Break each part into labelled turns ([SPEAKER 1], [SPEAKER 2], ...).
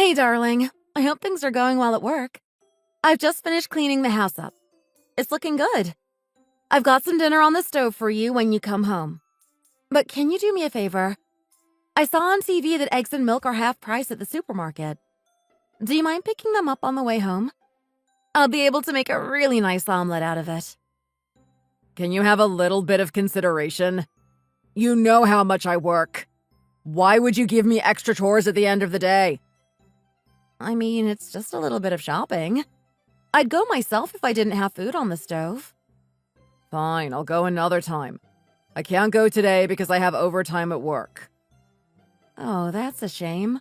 [SPEAKER 1] Hey, darling. I hope things are going well at work. I've just finished cleaning the house up. It's looking good. I've got some dinner on the stove for you when you come home. But can you do me a favor? I saw on TV that eggs and milk are half price at the supermarket. Do you mind picking them up on the way home? I'll be able to make a really nice omelet out of it.
[SPEAKER 2] Can you have a little bit of consideration? You know how much I work. Why would you give me extra chores at the end of the day?
[SPEAKER 1] I mean, it's just a little bit of shopping. I'd go myself if I didn't have food on the stove.
[SPEAKER 2] Fine, I'll go another time. I can't go today because I have overtime at work.
[SPEAKER 1] Oh, that's a shame.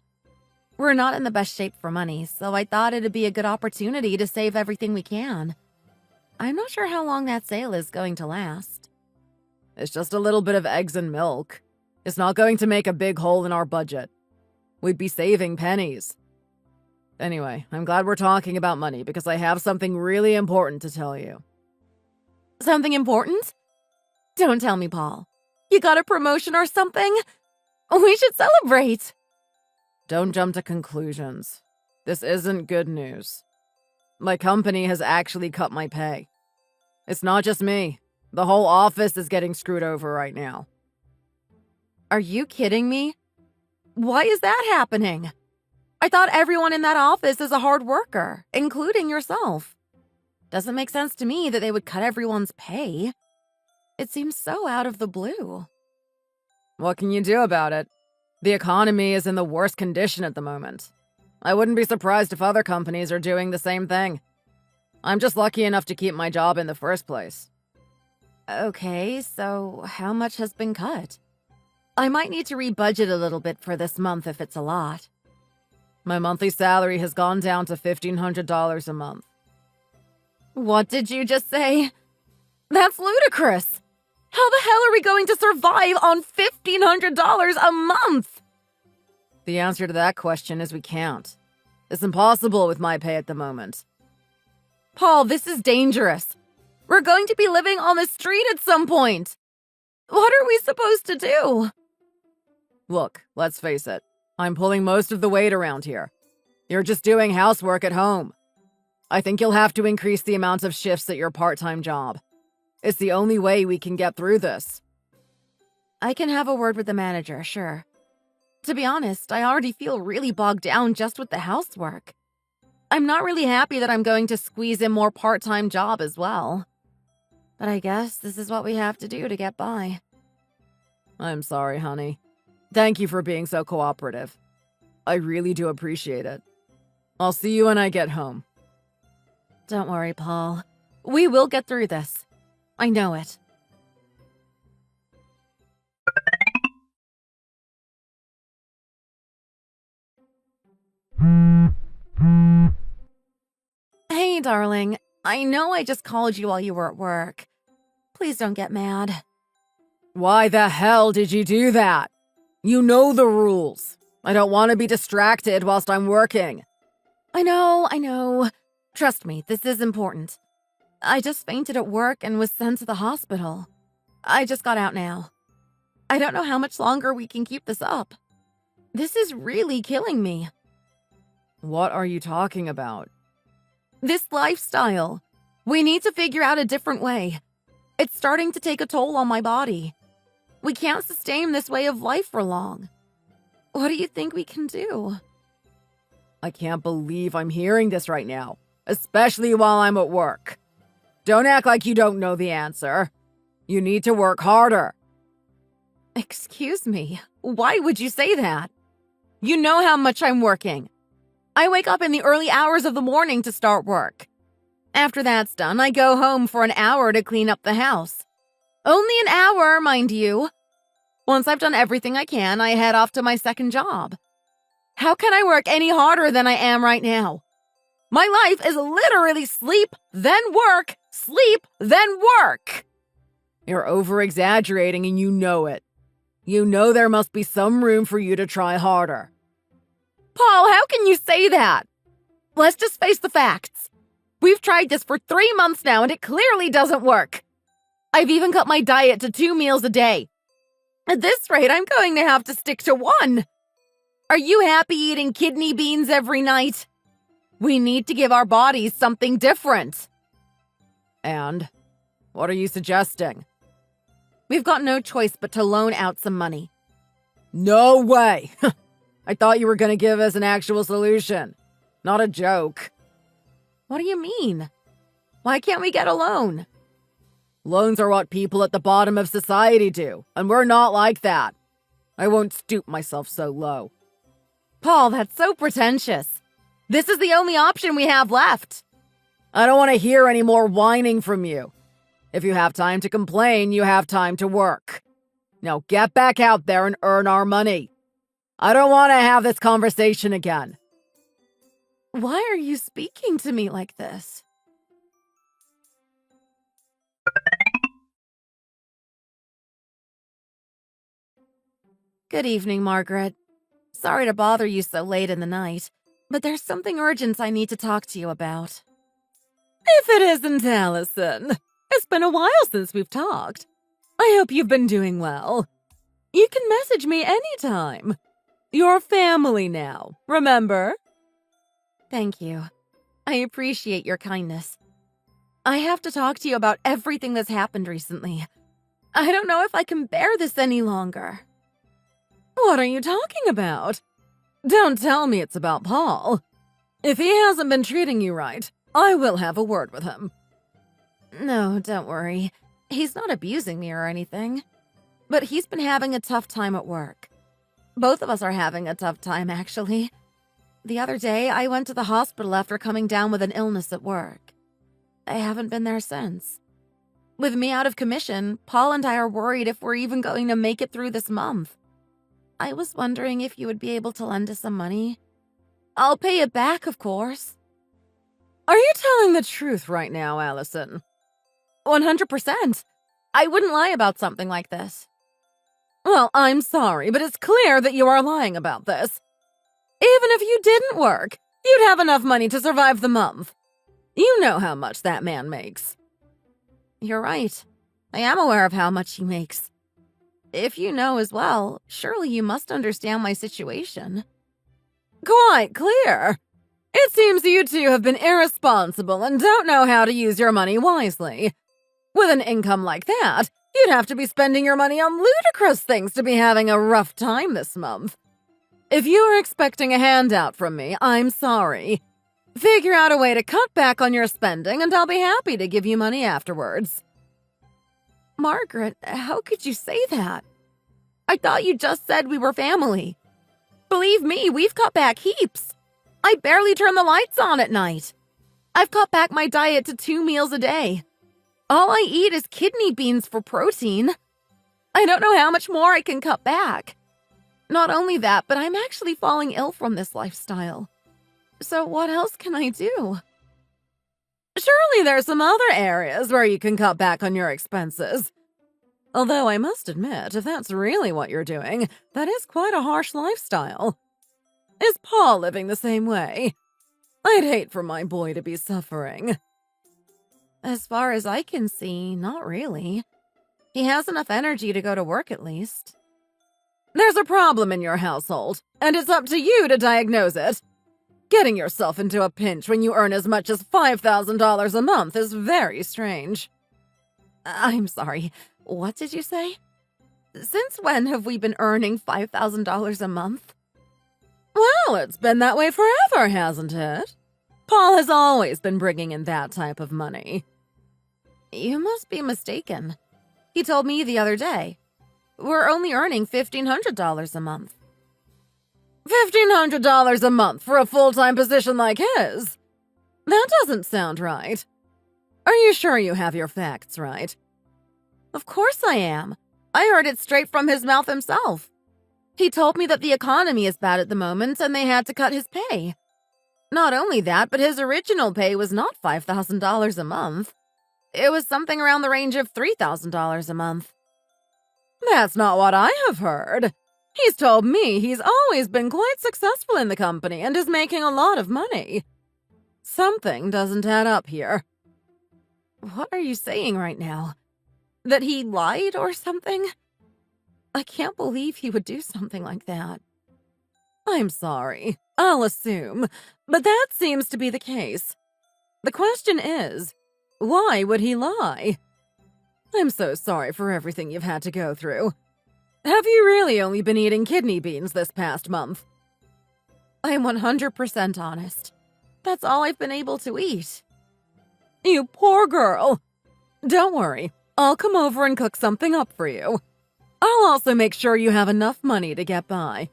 [SPEAKER 1] We're not in the best shape for money, so I thought it'd be a good opportunity to save everything we can. I'm not sure how long that sale is going to last.
[SPEAKER 2] It's just a little bit of eggs and milk. It's not going to make a big hole in our budget. We'd be saving pennies. Anyway, I'm glad we're talking about money because I have something really important to tell you.
[SPEAKER 1] Something important? Don't tell me, Paul. You got a promotion or something? We should celebrate.
[SPEAKER 2] Don't jump to conclusions. This isn't good news. My company has actually cut my pay. It's not just me. The whole office is getting screwed over right now.
[SPEAKER 1] Are you kidding me? Why is that happening? I thought everyone in that office is a hard worker, including yourself. Doesn't make sense to me that they would cut everyone's pay. It seems so out of the blue.
[SPEAKER 2] What can you do about it? The economy is in the worst condition at the moment. I wouldn't be surprised if other companies are doing the same thing. I'm just lucky enough to keep my job in the first place.
[SPEAKER 1] Okay, so how much has been cut? I might need to rebudget a little bit for this month if it's a lot.
[SPEAKER 2] My monthly salary has gone down to $1,500 a month.
[SPEAKER 1] What did you just say? That's ludicrous! How the hell are we going to survive on $1,500 a month?
[SPEAKER 2] The answer to that question is we can't. It's impossible with my pay at the moment.
[SPEAKER 1] Paul, this is dangerous. We're going to be living on the street at some point. What are we supposed to do?
[SPEAKER 2] Look, let's face it. I'm pulling most of the weight around here. You're just doing housework at home. I think you'll have to increase the amount of shifts at your part-time job. It's the only way we can get through this.
[SPEAKER 1] I can have a word with the manager, sure. To be honest, I already feel really bogged down just with the housework. I'm not really happy that I'm going to squeeze in more part-time job as well. But I guess this is what we have to do to get by.
[SPEAKER 2] I'm sorry, honey. Thank you for being so cooperative. I really do appreciate it. I'll see you when I get home.
[SPEAKER 1] Don't worry, Paul. We will get through this. I know it. Hey, darling. I know I just called you while you were at work. Please don't get mad.
[SPEAKER 2] Why the hell did you do that? You know the rules. I don't want to be distracted whilst I'm working.
[SPEAKER 1] I know. Trust me, this is important. I just fainted at work and was sent to the hospital. I just got out now. I don't know how much longer we can keep this up. This is really killing me.
[SPEAKER 2] What are you talking about?
[SPEAKER 1] This lifestyle. We need to figure out a different way. It's starting to take a toll on my body. We can't sustain this way of life for long. What do you think we can do?
[SPEAKER 2] I can't believe I'm hearing this right now, especially while I'm at work. Don't act like you don't know the answer. You need to work harder.
[SPEAKER 1] Excuse me, why would you say that? You know how much I'm working. I wake up in the early hours of the morning to start work. After that's done, I go home for an hour to clean up the house. Only an hour, mind you. Once I've done everything I can, I head off to my second job. How can I work any harder than I am right now? My life is literally sleep, then work, sleep, then work.
[SPEAKER 2] You're over-exaggerating and you know it. You know there must be some room for you to try harder.
[SPEAKER 1] Paul, how can you say that? Let's just face the facts. We've tried this for 3 months now and it clearly doesn't work. I've even cut my diet to 2 meals a day. At this rate, I'm going to have to stick to 1. Are you happy eating kidney beans every night? We need to give our bodies something different.
[SPEAKER 2] And what are you suggesting?
[SPEAKER 1] We've got no choice but to loan out some money.
[SPEAKER 2] No way! I thought you were going to give us an actual solution, not a joke.
[SPEAKER 1] What do you mean? Why can't we get a loan?
[SPEAKER 2] Loans are what people at the bottom of society do, and we're not like that. I won't stoop myself so low.
[SPEAKER 1] Paul, that's so pretentious. This is the only option we have left.
[SPEAKER 2] I don't want to hear any more whining from you. If you have time to complain, you have time to work. Now get back out there and earn our money. I don't want to have this conversation again.
[SPEAKER 1] Why are you speaking to me like this? Good evening, Margaret. Sorry to bother you so late in the night, but there's something urgent I need to talk to you about. If it isn't Allison, it's been a while since we've talked. I hope you've been doing well. You can message me anytime. You're family now, remember? Thank you. I appreciate your kindness. I have to talk to you about everything that's happened recently. I don't know if I can bear this any longer. What are you talking about? Don't tell me it's about Paul. If he hasn't been treating you right, I will have a word with him. No, don't worry. He's not abusing me or anything. But he's been having a tough time at work. Both of us are having a tough time, actually. The other day, I went to the hospital after coming down with an illness at work. I haven't been there since. With me out of commission, Paul and I are worried if we're even going to make it through this month. I was wondering if you would be able to lend us some money. I'll pay it back, of course.
[SPEAKER 2] Are you telling the truth right now, Allison?
[SPEAKER 1] 100%. I wouldn't lie about something like this.
[SPEAKER 2] Well, I'm sorry, but it's clear that you are lying about this. Even if you didn't work, you'd have enough money to survive the month. You know how much that man makes.
[SPEAKER 1] You're right. I am aware of how much he makes. If you know as well, surely you must understand my situation.
[SPEAKER 2] Quite clear. It seems you two have been irresponsible and don't know how to use your money wisely. With an income like that, you'd have to be spending your money on ludicrous things to be having a rough time this month. If you are expecting a handout from me, I'm sorry. Figure out a way to cut back on your spending and I'll be happy to give you money afterwards.
[SPEAKER 1] Margaret, how could you say that? I thought you just said we were family. Believe me, we've cut back heaps. I barely turn the lights on at night. I've cut back my diet to 2 meals a day. All I eat is kidney beans for protein. I don't know how much more I can cut back. Not only that, but I'm actually falling ill from this lifestyle. So what else can I do?
[SPEAKER 2] Surely there's some other areas where you can cut back on your expenses. Although I must admit, if that's really what you're doing, that is quite a harsh lifestyle. Is Paul living the same way? I'd hate for my boy to be suffering.
[SPEAKER 1] As far as I can see, not really. He has enough energy to go to work at least.
[SPEAKER 2] There's a problem in your household, and it's up to you to diagnose it. Getting yourself into a pinch when you earn as much as $5,000 a month is very strange.
[SPEAKER 1] I'm sorry, what did you say? Since when have we been earning $5,000 a month?
[SPEAKER 2] Well, it's been that way forever, hasn't it? Paul has always been bringing in that type of money.
[SPEAKER 1] You must be mistaken. He told me the other day. We're only earning $1,500 a month.
[SPEAKER 2] $1,500 a month for a full-time position like his? That doesn't sound right. Are you sure you have your facts right?
[SPEAKER 1] Of course I am. I heard it straight from his mouth himself. He told me that the economy is bad at the moment and they had to cut his pay. Not only that, but his original pay was not $5,000 a month. It was something around the range of $3,000 a month.
[SPEAKER 2] That's not what I have heard. He's told me he's always been quite successful in the company and is making a lot of money. Something doesn't add up here.
[SPEAKER 1] What are you saying right now? That he lied or something? I can't believe he would do something like that. I'm sorry. I'll assume. But that seems to be the case. The question is, why would he lie? I'm so sorry for everything you've had to go through. Have you really only been eating kidney beans this past month? I'm 100% honest. That's all I've been able to eat. You poor girl. Don't worry. I'll come over and cook something up for you. I'll also make sure you have enough money to get by.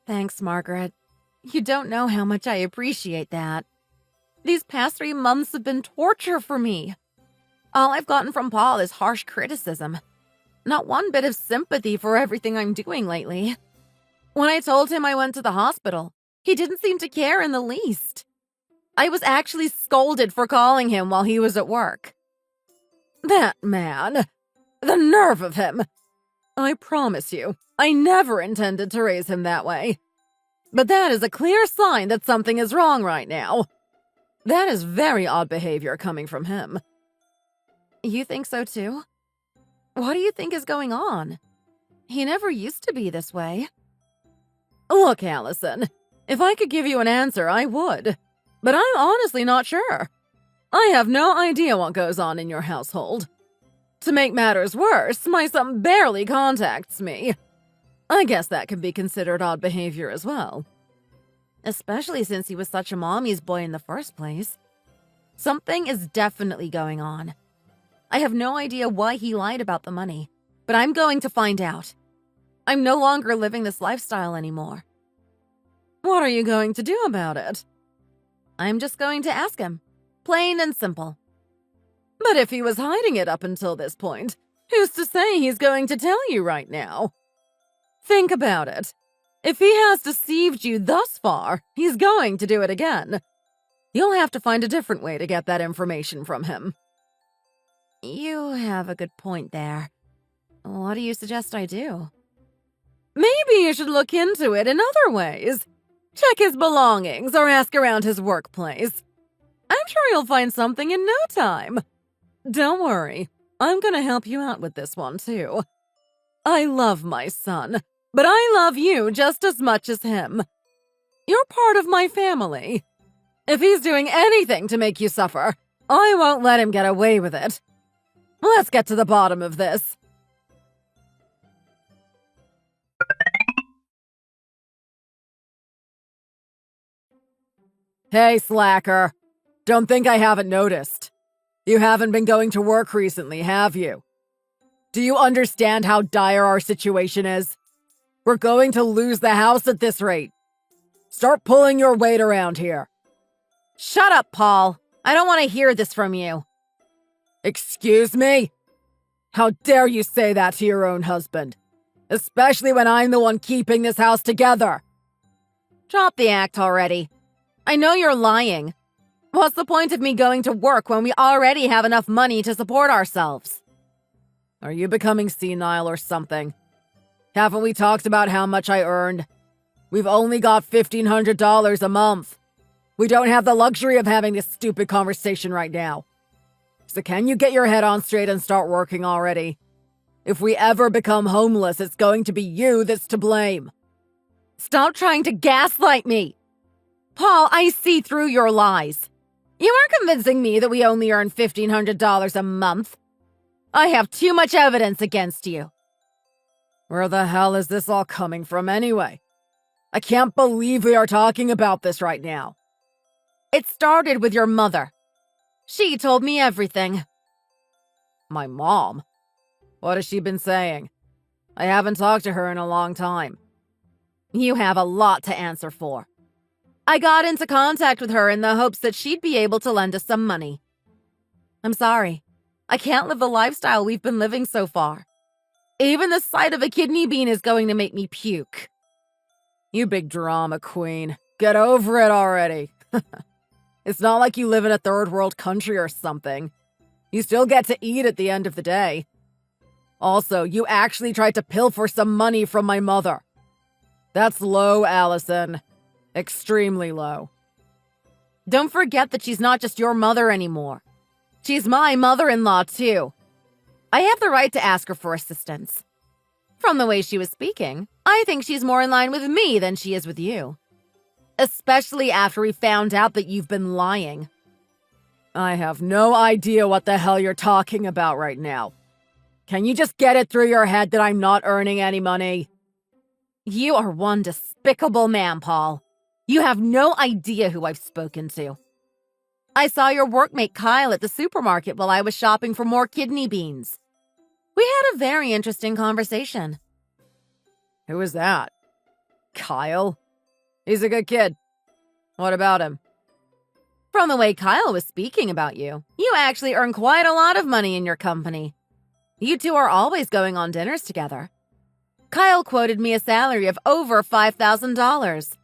[SPEAKER 1] Thanks, Margaret. You don't know how much I appreciate that. These past 3 months have been torture for me. All I've gotten from Paul is harsh criticism. Not one bit of sympathy for everything I'm doing lately. When I told him I went to the hospital, he didn't seem to care in the least. I was actually scolded for calling him while he was at work. That man! The nerve of him! I promise you, I never intended to raise him that way. But that is a clear sign that something is wrong right now. That is very odd behavior coming from him. You think so too? What do you think is going on? He never used to be this way. Look, Allison, if I could give you an answer, I would. But I'm honestly not sure. I have no idea what goes on in your household. To make matters worse, my son barely contacts me. I guess that could be considered odd behavior as well. Especially since he was such a mommy's boy in the first place. Something is definitely going on. I have no idea why he lied about the money, but I'm going to find out. I'm no longer living this lifestyle anymore. What are you going to do about it? I'm just going to ask him. Plain and simple. But if he was hiding it up until this point, who's to say he's going to tell you right now? Think about it. If he has deceived you thus far, he's going to do it again. You'll have to find a different way to get that information from him. You have a good point there. What do you suggest I do? Maybe you should look into it in other ways. Check his belongings or ask around his workplace. I'm sure you'll find something in no time. Don't worry, I'm gonna help you out with this one too. I love my son, but I love you just as much as him. You're part of my family. If he's doing anything to make you suffer, I won't let him get away with it. Let's get to the bottom of this.
[SPEAKER 2] Hey, slacker. Don't think I haven't noticed. You haven't been going to work recently, have you? Do you understand how dire our situation is? We're going to lose the house at this rate. Start pulling your weight around here.
[SPEAKER 1] Shut up, Paul. I don't want to hear this from you.
[SPEAKER 2] Excuse me? How dare you say that to your own husband? Especially when I'm the one keeping this house together.
[SPEAKER 1] Drop the act already. I know you're lying. What's the point of me going to work when we already have enough money to support ourselves?
[SPEAKER 2] Are you becoming senile or something? Haven't we talked about how much I earned? We've only got $1,500 a month. We don't have the luxury of having this stupid conversation right now. So can you get your head on straight and start working already? If we ever become homeless, it's going to be you that's to blame.
[SPEAKER 1] Stop trying to gaslight me. Paul, I see through your lies. You are convincing me that we only earn $1,500 a month. I have too much evidence against you.
[SPEAKER 2] Where the hell is this all coming from anyway? I can't believe we are talking about this right now.
[SPEAKER 1] It started with your mother. She told me everything.
[SPEAKER 2] My mom? What has she been saying? I haven't talked to her in a long time.
[SPEAKER 1] You have a lot to answer for. I got into contact with her in the hopes that she'd be able to lend us some money. I'm sorry. I can't live the lifestyle we've been living so far. Even the sight of a kidney bean is going to make me puke.
[SPEAKER 2] You big drama queen. Get over it already. It's not like you live in a third world country or something. You still get to eat at the end of the day. Also, you actually tried to pilfer some money from my mother. That's low, Allison. Extremely low.
[SPEAKER 1] Don't forget that she's not just your mother anymore. She's my mother-in-law, too. I have the right to ask her for assistance. From the way she was speaking, I think she's more in line with me than she is with you. Especially after we found out that you've been lying.
[SPEAKER 2] I have no idea what the hell you're talking about right now. Can you just get it through your head that I'm not earning any money?
[SPEAKER 1] You are one despicable man, Paul. You have no idea who I've spoken to. I saw your workmate Kyle at the supermarket while I was shopping for more kidney beans. We had a very interesting conversation.
[SPEAKER 2] Who is that? Kyle? He's a good kid. What about him?
[SPEAKER 1] From the way Kyle was speaking about you, you actually earn quite a lot of money in your company. You two are always going on dinners together. Kyle quoted me a salary of over $5,000.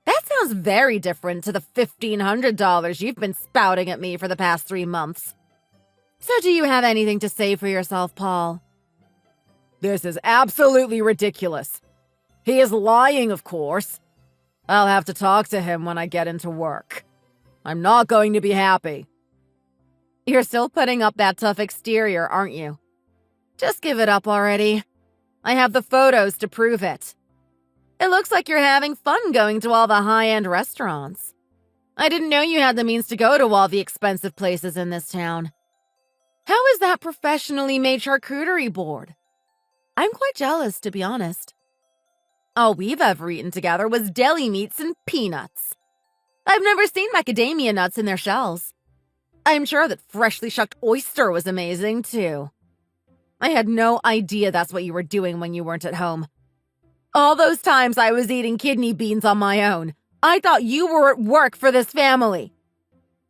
[SPEAKER 1] That sounds very different to the $1,500 you've been spouting at me for the past 3 months. So do you have anything to say for yourself, Paul?
[SPEAKER 2] This is absolutely ridiculous. He is lying, of course. I'll have to talk to him when I get into work. I'm not going to be happy.
[SPEAKER 1] You're still putting up that tough exterior, aren't you? Just give it up already. I have the photos to prove it. It looks like you're having fun going to all the high-end restaurants. I didn't know you had the means to go to all the expensive places in this town. How is that professionally made charcuterie board? I'm quite jealous, to be honest. All we've ever eaten together was deli meats and peanuts. I've never seen macadamia nuts in their shells. I'm sure that freshly shucked oyster was amazing, too. I had no idea that's what you were doing when you weren't at home. All those times I was eating kidney beans on my own, I thought you were at work for this family.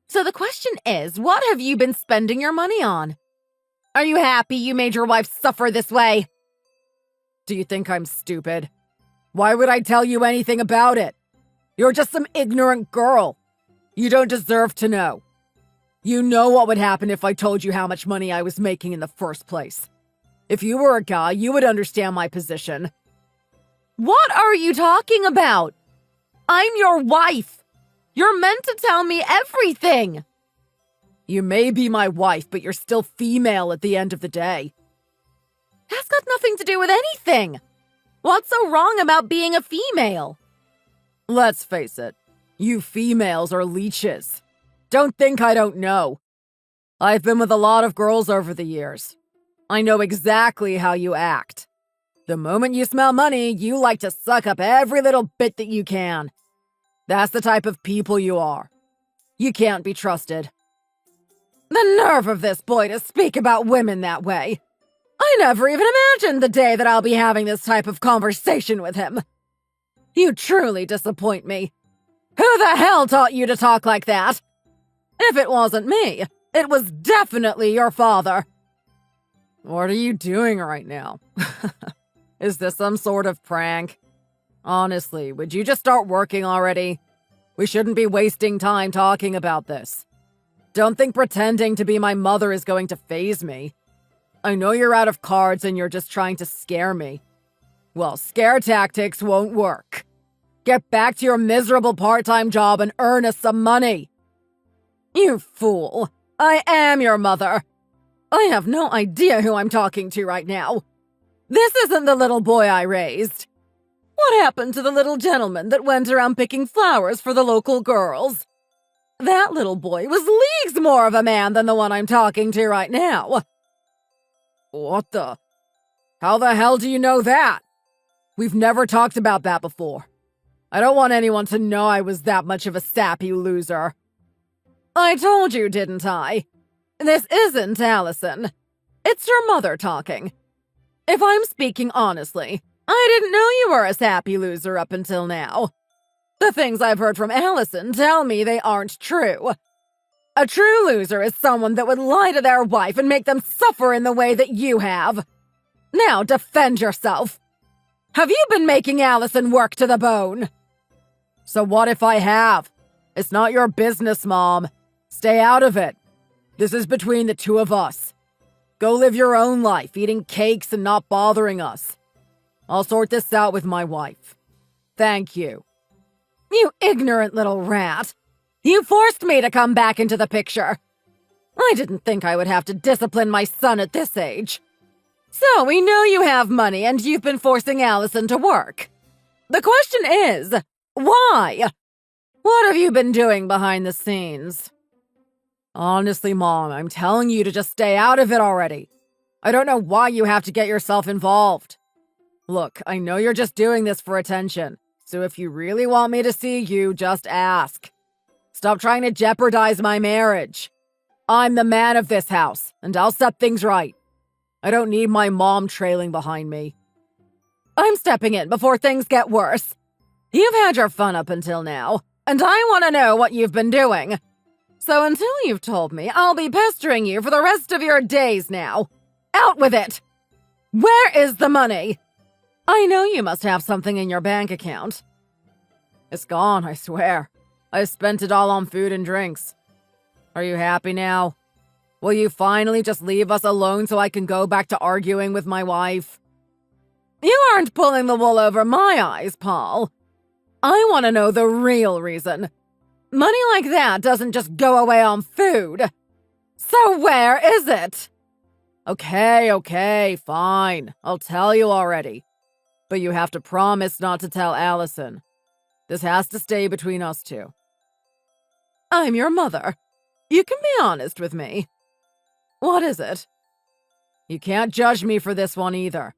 [SPEAKER 1] So the question is, what have you been spending your money on? Are you happy you made your wife suffer this way?
[SPEAKER 2] Do you think I'm stupid? Why would I tell you anything about it? You're just some ignorant girl. You don't deserve to know. You know what would happen if I told you how much money I was making in the first place. If you were a guy, you would understand my position.
[SPEAKER 1] What are you talking about? I'm your wife. You're meant to tell me everything.
[SPEAKER 2] You may be my wife, but you're still female at the end of the day.
[SPEAKER 1] That's got nothing to do with anything. What's so wrong about being a female?
[SPEAKER 2] Let's face it, you females are leeches. Don't think I don't know. I've been with a lot of girls over the years. I know exactly how you act. The moment you smell money, you like to suck up every little bit that you can. That's the type of people you are. You can't be trusted.
[SPEAKER 1] The nerve of this boy to speak about women that way. I never even imagined the day that I'll be having this type of conversation with him. You truly disappoint me. Who the hell taught you to talk like that? If it wasn't me, it was definitely your father.
[SPEAKER 2] What are you doing right now? Is this some sort of prank? Honestly, would you just start working already? We shouldn't be wasting time talking about this. Don't think pretending to be my mother is going to faze me. I know you're out of cards and you're just trying to scare me. Well, scare tactics won't work. Get back to your miserable part-time job and earn us some money.
[SPEAKER 1] You fool. I am your mother. I have no idea who I'm talking to right now. This isn't the little boy I raised. What happened to the little gentleman that went around picking flowers for the local girls? That little boy was leagues more of a man than the one I'm talking to right now.
[SPEAKER 2] What the? How the hell do you know that? We've never talked about that before. I don't want anyone to know I was that much of a sappy loser.
[SPEAKER 1] I told you, didn't I? This isn't Allison. It's your mother talking. If I'm speaking honestly, I didn't know you were a sappy loser up until now. The things I've heard from Allison tell me they aren't true. A true loser is someone that would lie to their wife and make them suffer in the way that you have. Now defend yourself. Have you been making Allison work to the bone?
[SPEAKER 2] So what if I have? It's not your business, Mom. Stay out of it. This is between the two of us. Go live your own life, eating cakes and not bothering us. I'll sort this out with my wife. Thank you.
[SPEAKER 1] You ignorant little rat. You forced me to come back into the picture. I didn't think I would have to discipline my son at this age. So we know you have money and you've been forcing Allison to work. The question is, why? What have you been doing behind the scenes?
[SPEAKER 2] Honestly, Mom, I'm telling you to just stay out of it already. I don't know why you have to get yourself involved. Look, I know you're just doing this for attention, so if you really want me to see you, just ask. Stop trying to jeopardize my marriage. I'm the man of this house, and I'll set things right. I don't need my mom trailing behind me.
[SPEAKER 1] I'm stepping in before things get worse. You've had your fun up until now, and I want to know what you've been doing. So until you've told me, I'll be pestering you for the rest of your days now. Out with it! Where is the money? I know you must have something in your bank account.
[SPEAKER 2] It's gone, I swear. I spent it all on food and drinks. Are you happy now? Will you finally just leave us alone so I can go back to arguing with my wife?
[SPEAKER 1] You aren't pulling the wool over my eyes, Paul. I want to know the real reason. Money like that doesn't just go away on food. So where is it?
[SPEAKER 2] Okay, fine. I'll tell you already. But you have to promise not to tell Allison. This has to stay between us two.
[SPEAKER 1] I'm your mother. You can be honest with me. What is it?
[SPEAKER 2] You can't judge me for this one either.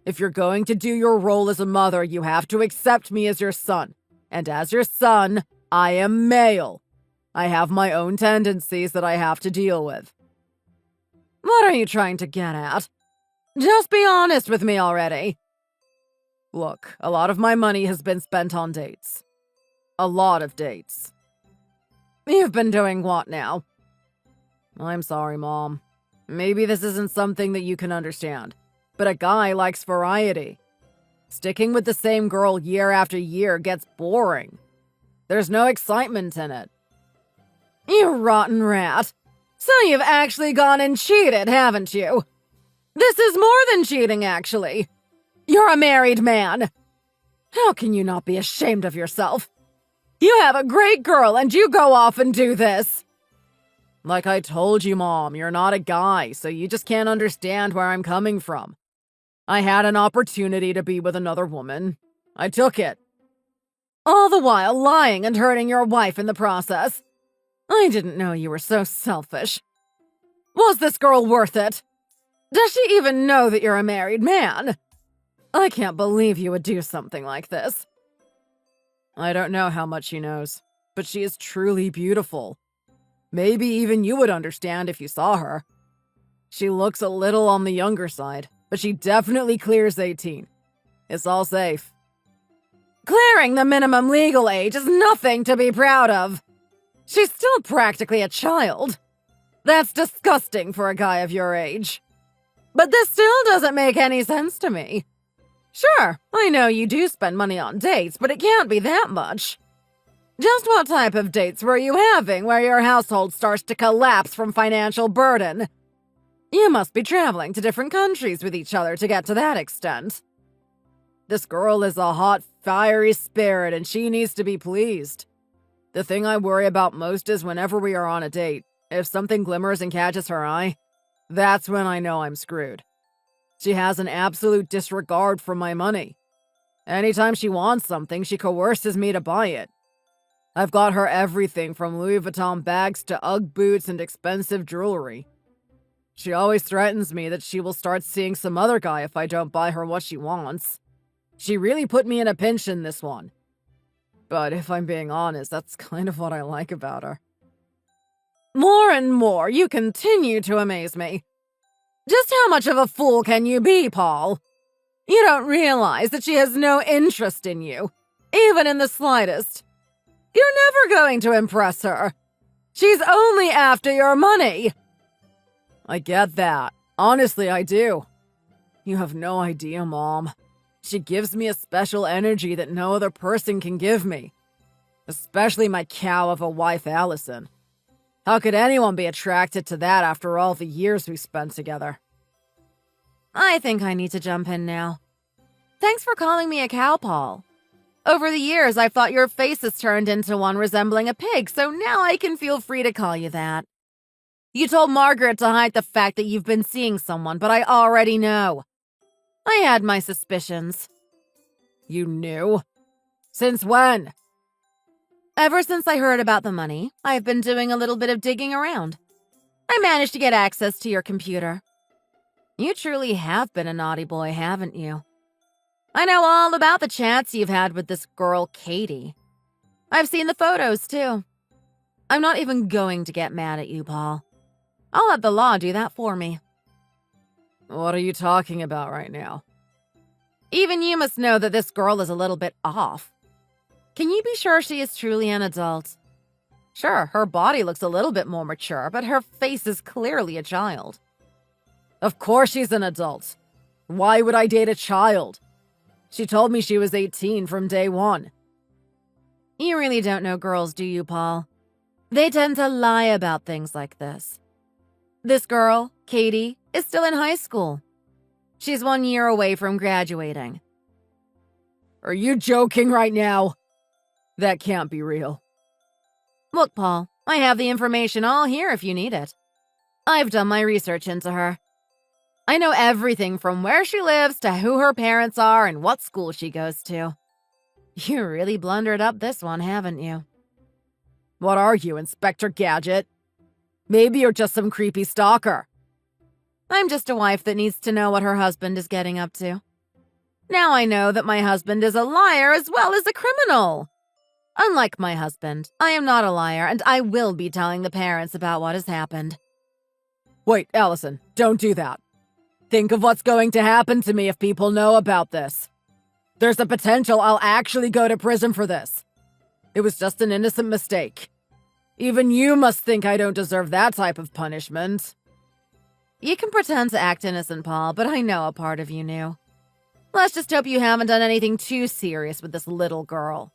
[SPEAKER 2] If you're going to do your role as a mother, you have to accept me as your son. And as your son, I am male. I have my own tendencies that I have to deal with.
[SPEAKER 1] What are you trying to get at? Just be honest with me already.
[SPEAKER 2] Look, a lot of my money has been spent on dates. A lot of dates.
[SPEAKER 1] You've been doing what now?
[SPEAKER 2] I'm sorry, Mom. Maybe this isn't something that you can understand, but a guy likes variety. Sticking with the same girl year after year gets boring. There's no excitement in it.
[SPEAKER 1] You rotten rat. So you've actually gone and cheated, haven't you? This is more than cheating, actually. You're a married man. How can you not be ashamed of yourself? You have a great girl and you go off and do this.
[SPEAKER 2] Like I told you, Mom, you're not a guy, so you just can't understand where I'm coming from. I had an opportunity to be with another woman. I took it.
[SPEAKER 1] All the while lying and hurting your wife in the process. I didn't know you were so selfish. Was this girl worth it? Does she even know that you're a married man? I can't believe you would do something like this.
[SPEAKER 2] I don't know how much she knows, but she is truly beautiful. Maybe even you would understand if you saw her. She looks a little on the younger side, but she definitely clears 18. It's all safe.
[SPEAKER 1] Clearing the minimum legal age is nothing to be proud of. She's still practically a child. That's disgusting for a guy of your age. But this still doesn't make any sense to me. Sure, I know you do spend money on dates, but it can't be that much. Just what type of dates were you having where your household starts to collapse from financial burden? You must be traveling to different countries with each other to get to that extent.
[SPEAKER 2] This girl is a hot, fiery spirit, and she needs to be pleased. The thing I worry about most is whenever we are on a date, if something glimmers and catches her eye, that's when I know I'm screwed. She has an absolute disregard for my money. Anytime she wants something, she coerces me to buy it. I've got her everything from Louis Vuitton bags to Ugg boots and expensive jewelry. She always threatens me that she will start seeing some other guy if I don't buy her what she wants. She really put me in a pinch in this one. But if I'm being honest, that's kind of what I like about her.
[SPEAKER 1] More and more, you continue to amaze me. Just how much of a fool can you be, Paul? You don't realize that she has no interest in you, even in the slightest. You're never going to impress her. She's only after your money.
[SPEAKER 2] I get that. Honestly, I do. You have no idea, Mom. She gives me a special energy that no other person can give me. Especially my cow of a wife, Allison. How could anyone be attracted to that after all the years we spent together?
[SPEAKER 1] I think I need to jump in now. Thanks for calling me a cow, Paul. Over the years, I've thought your face has turned into one resembling a pig, so now I can feel free to call you that. You told Margaret to hide the fact that you've been seeing someone, but I already know. I had my suspicions.
[SPEAKER 2] You knew? Since when?
[SPEAKER 1] Ever since I heard about the money, I've been doing a little bit of digging around. I managed to get access to your computer. You truly have been a naughty boy, haven't you? I know all about the chats you've had with this girl, Katie. I've seen the photos, too. I'm not even going to get mad at you, Paul. I'll let the law do that for me.
[SPEAKER 2] What are you talking about right now?
[SPEAKER 1] Even you must know that this girl is a little bit off. Can you be sure she is truly an adult? Sure, her body looks a little bit more mature, but her face is clearly a child.
[SPEAKER 2] Of course she's an adult. Why would I date a child? She told me she was 18 from day one.
[SPEAKER 1] You really don't know girls, do you, Paul? They tend to lie about things like this. This girl, Katie, is still in high school. She's 1 year away from graduating.
[SPEAKER 2] Are you joking right now? That can't be real.
[SPEAKER 1] Look, Paul, I have the information all here if you need it. I've done my research into her. I know everything from where she lives to who her parents are and what school she goes to. You really blundered up this one, haven't you?
[SPEAKER 2] What are you, Inspector Gadget? Maybe you're just some creepy stalker.
[SPEAKER 1] I'm just a wife that needs to know what her husband is getting up to. Now I know that my husband is a liar as well as a criminal. Unlike my husband, I am not a liar, and I will be telling the parents about what has happened.
[SPEAKER 2] Wait, Allison, don't do that. Think of what's going to happen to me if people know about this. There's a potential I'll actually go to prison for this. It was just an innocent mistake. Even you must think I don't deserve that type of punishment.
[SPEAKER 1] You can pretend to act innocent, Paul, but I know a part of you knew. Let's just hope you haven't done anything too serious with this little girl.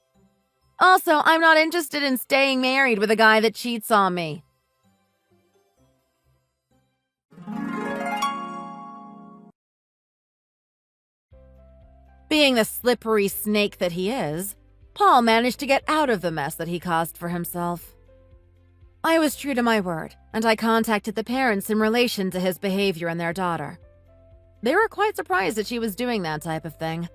[SPEAKER 1] Also, I'm not interested in staying married with a guy that cheats on me. Being the slippery snake that he is, Paul managed to get out of the mess that he caused for himself. I was true to my word, and I contacted the parents in relation to his behavior and their daughter. They were quite surprised that she was doing that type of thing.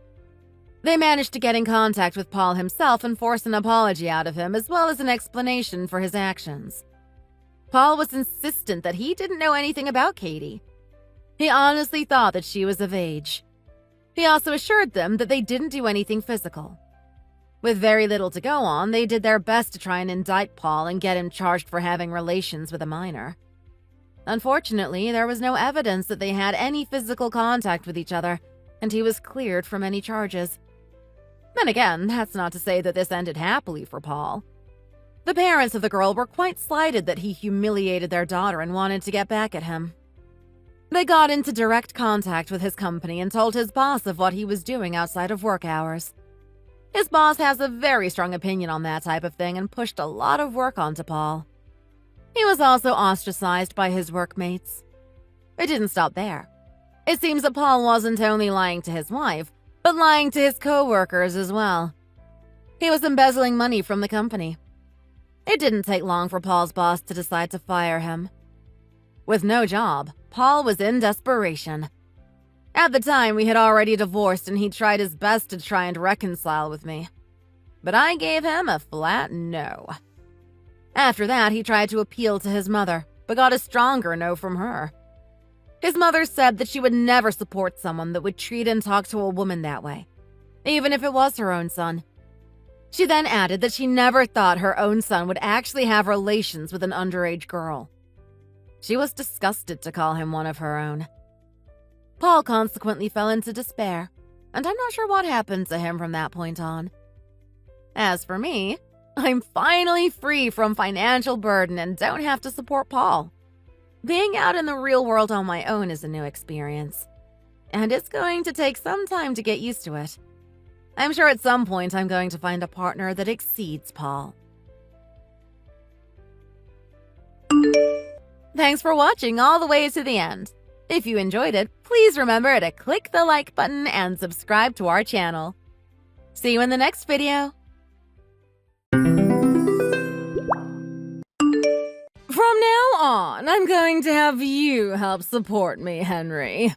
[SPEAKER 1] They managed to get in contact with Paul himself and force an apology out of him, as well as an explanation for his actions. Paul was insistent that he didn't know anything about Katie. He honestly thought that she was of age. He also assured them that they didn't do anything physical. With very little to go on, they did their best to try and indict Paul and get him charged for having relations with a minor. Unfortunately, there was no evidence that they had any physical contact with each other, and he was cleared from any charges. Then again, that's not to say that this ended happily for Paul. The parents of the girl were quite slighted that he humiliated their daughter and wanted to get back at him. They got into direct contact with his company and told his boss of what he was doing outside of work hours. His boss has a very strong opinion on that type of thing and pushed a lot of work onto Paul. He was also ostracized by his workmates. It didn't stop there. It seems that Paul wasn't only lying to his wife, but lying to his co-workers as well. He was embezzling money from the company. It didn't take long for Paul's boss to decide to fire him. With no job, Paul was in desperation. At the time, we had already divorced and he tried his best to try and reconcile with me. But I gave him a flat no. After that, he tried to appeal to his mother, but got a stronger no from her. His mother said that she would never support someone that would treat and talk to a woman that way, even if it was her own son. She then added that she never thought her own son would actually have relations with an underage girl. She was disgusted to call him one of her own. Paul consequently fell into despair, and I'm not sure what happened to him from that point on. As for me, I'm finally free from financial burden and don't have to support Paul. Being out in the real world on my own is a new experience, and it's going to take some time to get used to it. I'm sure at some point I'm going to find a partner that exceeds Paul. Thanks for watching all the way to the end. If you enjoyed it, please remember to click the like button and subscribe to our channel. See you in the next video. From now on, on, I'm going to have you help support me, Henry.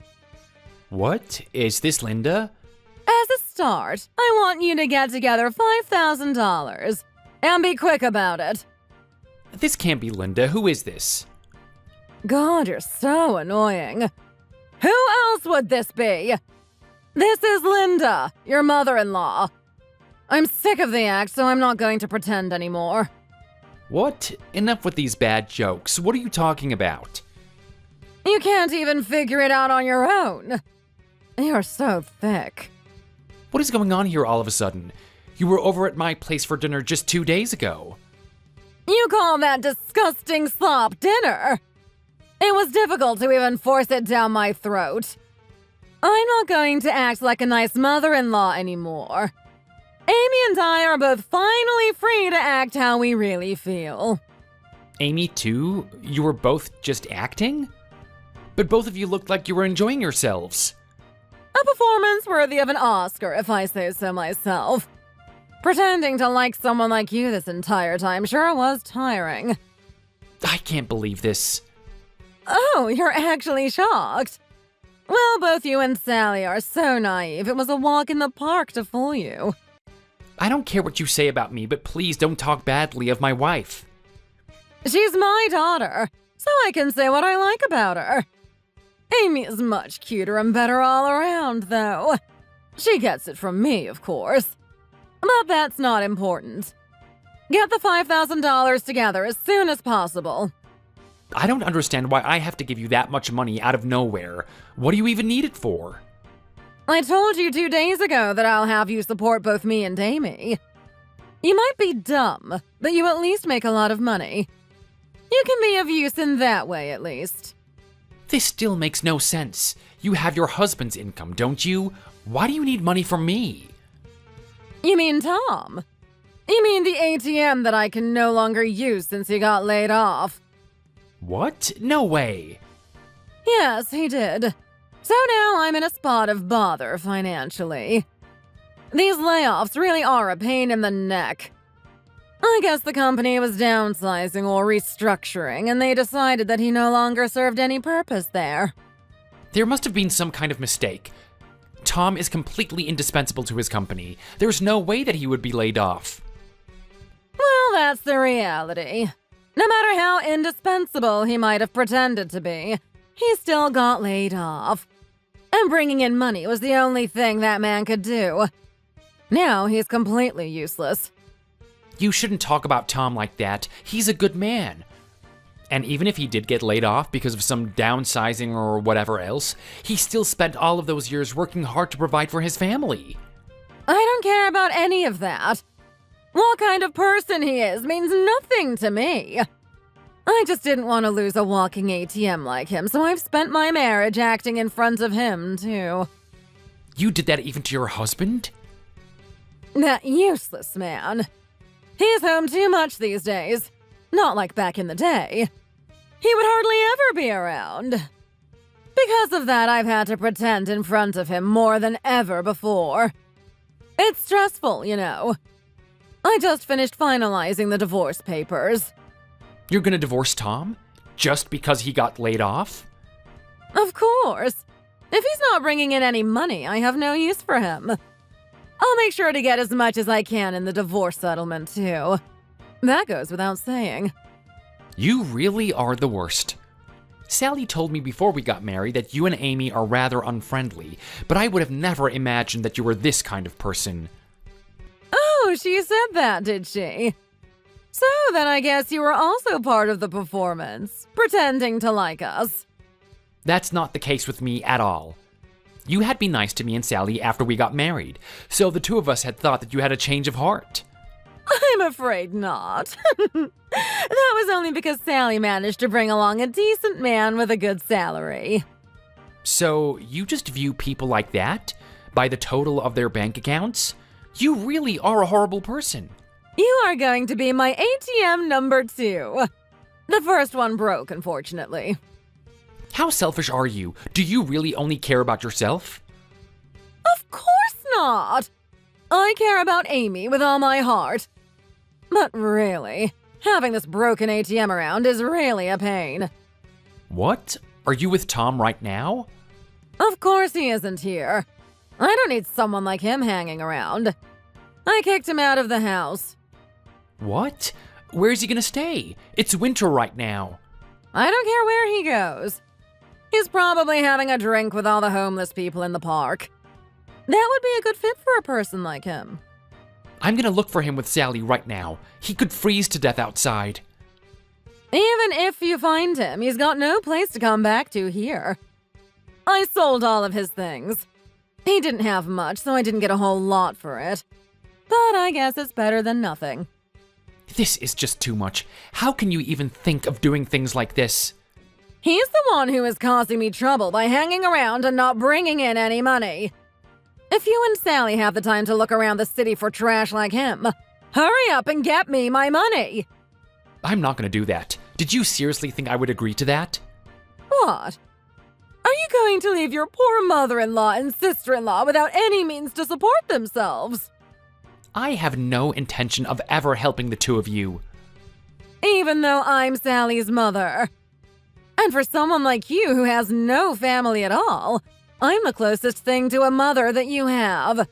[SPEAKER 3] What? Is this Linda?
[SPEAKER 1] As a start, I want you to get together $5,000. And be quick about it.
[SPEAKER 3] This can't be Linda. Who is this?
[SPEAKER 1] God, you're so annoying. Who else would this be? This is Linda, your mother-in-law. I'm sick of the act, so I'm not going to pretend anymore.
[SPEAKER 3] What? Enough with these bad jokes. What are you talking about?
[SPEAKER 1] You can't even figure it out on your own. You're so thick.
[SPEAKER 3] What is going on here all of a sudden? You were over at my place for dinner just 2 days ago.
[SPEAKER 1] You call that disgusting slop dinner? It was difficult to even force it down my throat. I'm not going to act like a nice mother-in-law anymore. Amy and I are both finally free to act how we really feel.
[SPEAKER 3] Amy too? You were both just acting? But both of you looked like you were enjoying yourselves.
[SPEAKER 1] A performance worthy of an Oscar, if I say so myself. Pretending to like someone like you this entire time sure was tiring.
[SPEAKER 3] I can't believe this.
[SPEAKER 1] Oh, you're actually shocked? Well, both you and Sally are so naive. It was a walk in the park to fool you.
[SPEAKER 3] I don't care what you say about me, but please don't talk badly of my wife.
[SPEAKER 1] She's my daughter, so I can say what I like about her. Amy is much cuter and better all around, though. She gets it from me, of course. But that's not important. Get the $5,000 together as soon as possible.
[SPEAKER 3] I don't understand why I have to give you that much money out of nowhere. What do you even need it for?
[SPEAKER 1] I told you 2 days ago that I'll have you support both me and Amy. You might be dumb, but you at least make a lot of money. You can be of use in that way, at least.
[SPEAKER 3] This still makes no sense. You have your husband's income, don't you? Why do you need money from me?
[SPEAKER 1] You mean Tom? You mean the ATM that I can no longer use since he got laid off?
[SPEAKER 3] What? No way.
[SPEAKER 1] Yes, he did. So now I'm in a spot of bother financially. These layoffs really are a pain in the neck. I guess the company was downsizing or restructuring, and they decided that he no longer served any purpose there.
[SPEAKER 3] There must have been some kind of mistake. Tom is completely indispensable to his company. There's no way that he would be laid off.
[SPEAKER 1] Well, that's the reality. No matter how indispensable he might have pretended to be, he still got laid off. And bringing in money was the only thing that man could do. Now he's completely useless.
[SPEAKER 3] You shouldn't talk about Tom like that. He's a good man. And even if he did get laid off because of some downsizing or whatever else, he still spent all of those years working hard to provide for his family.
[SPEAKER 1] I don't care about any of that. What kind of person he is means nothing to me. I just didn't want to lose a walking ATM like him, so I've spent my marriage acting in front of him, too.
[SPEAKER 3] You did that even to your husband?
[SPEAKER 1] That useless man. He's home too much these days. Not like back in the day. He would hardly ever be around. Because of that, I've had to pretend in front of him more than ever before. It's stressful, you know. I just finished finalizing the divorce papers.
[SPEAKER 3] You're gonna divorce Tom? Just because he got laid off?
[SPEAKER 1] Of course. If he's not bringing in any money, I have no use for him. I'll make sure to get as much as I can in the divorce settlement, too. That goes without saying.
[SPEAKER 3] You really are the worst. Sally told me before we got married that you and Amy are rather unfriendly, but I would have never imagined that you were this kind of person.
[SPEAKER 1] Oh, she said that, did she? So then I guess you were also part of the performance, pretending to like us.
[SPEAKER 3] That's not the case with me at all. You had been nice to me and Sally after we got married, so the two of us had thought that you had a change of heart.
[SPEAKER 1] I'm afraid not. That was only because Sally managed to bring along a decent man with a good salary.
[SPEAKER 3] So you just view people like that? By the total of their bank accounts? You really are a horrible person.
[SPEAKER 1] You are going to be my ATM number 2. The first one broke, unfortunately.
[SPEAKER 3] How selfish are you? Do you really only care about yourself?
[SPEAKER 1] Of course not! I care about Amy with all my heart. But really, having this broken ATM around is really a pain.
[SPEAKER 3] What? Are you with Tom right now?
[SPEAKER 2] Of course he isn't here. I don't need someone like him hanging around. I kicked him out of the house.
[SPEAKER 3] What? Where's he gonna stay? It's winter right now.
[SPEAKER 2] I don't care where he goes. He's probably having a drink with all the homeless people in the park. That would be a good fit for a person like him.
[SPEAKER 3] I'm gonna look for him with Sally right now. He could freeze to death outside.
[SPEAKER 2] Even if you find him, he's got no place to come back to here. I sold all of his things. He didn't have much, so I didn't get a whole lot for it. But I guess it's better than nothing.
[SPEAKER 3] This is just too much. How can you even think of doing things like this?
[SPEAKER 2] He's the one who is causing me trouble by hanging around and not bringing in any money. If you and Sally have the time to look around the city for trash like him, hurry up and get me my money.
[SPEAKER 3] I'm not gonna do that. Did you seriously think I would agree to that?
[SPEAKER 2] What? Are you going to leave your poor mother-in-law and sister-in-law without any means to support themselves?
[SPEAKER 3] I have no intention of ever helping the two of you.
[SPEAKER 2] Even though I'm Sally's mother. And for someone like you who has no family at all, I'm the closest thing to a mother that you have.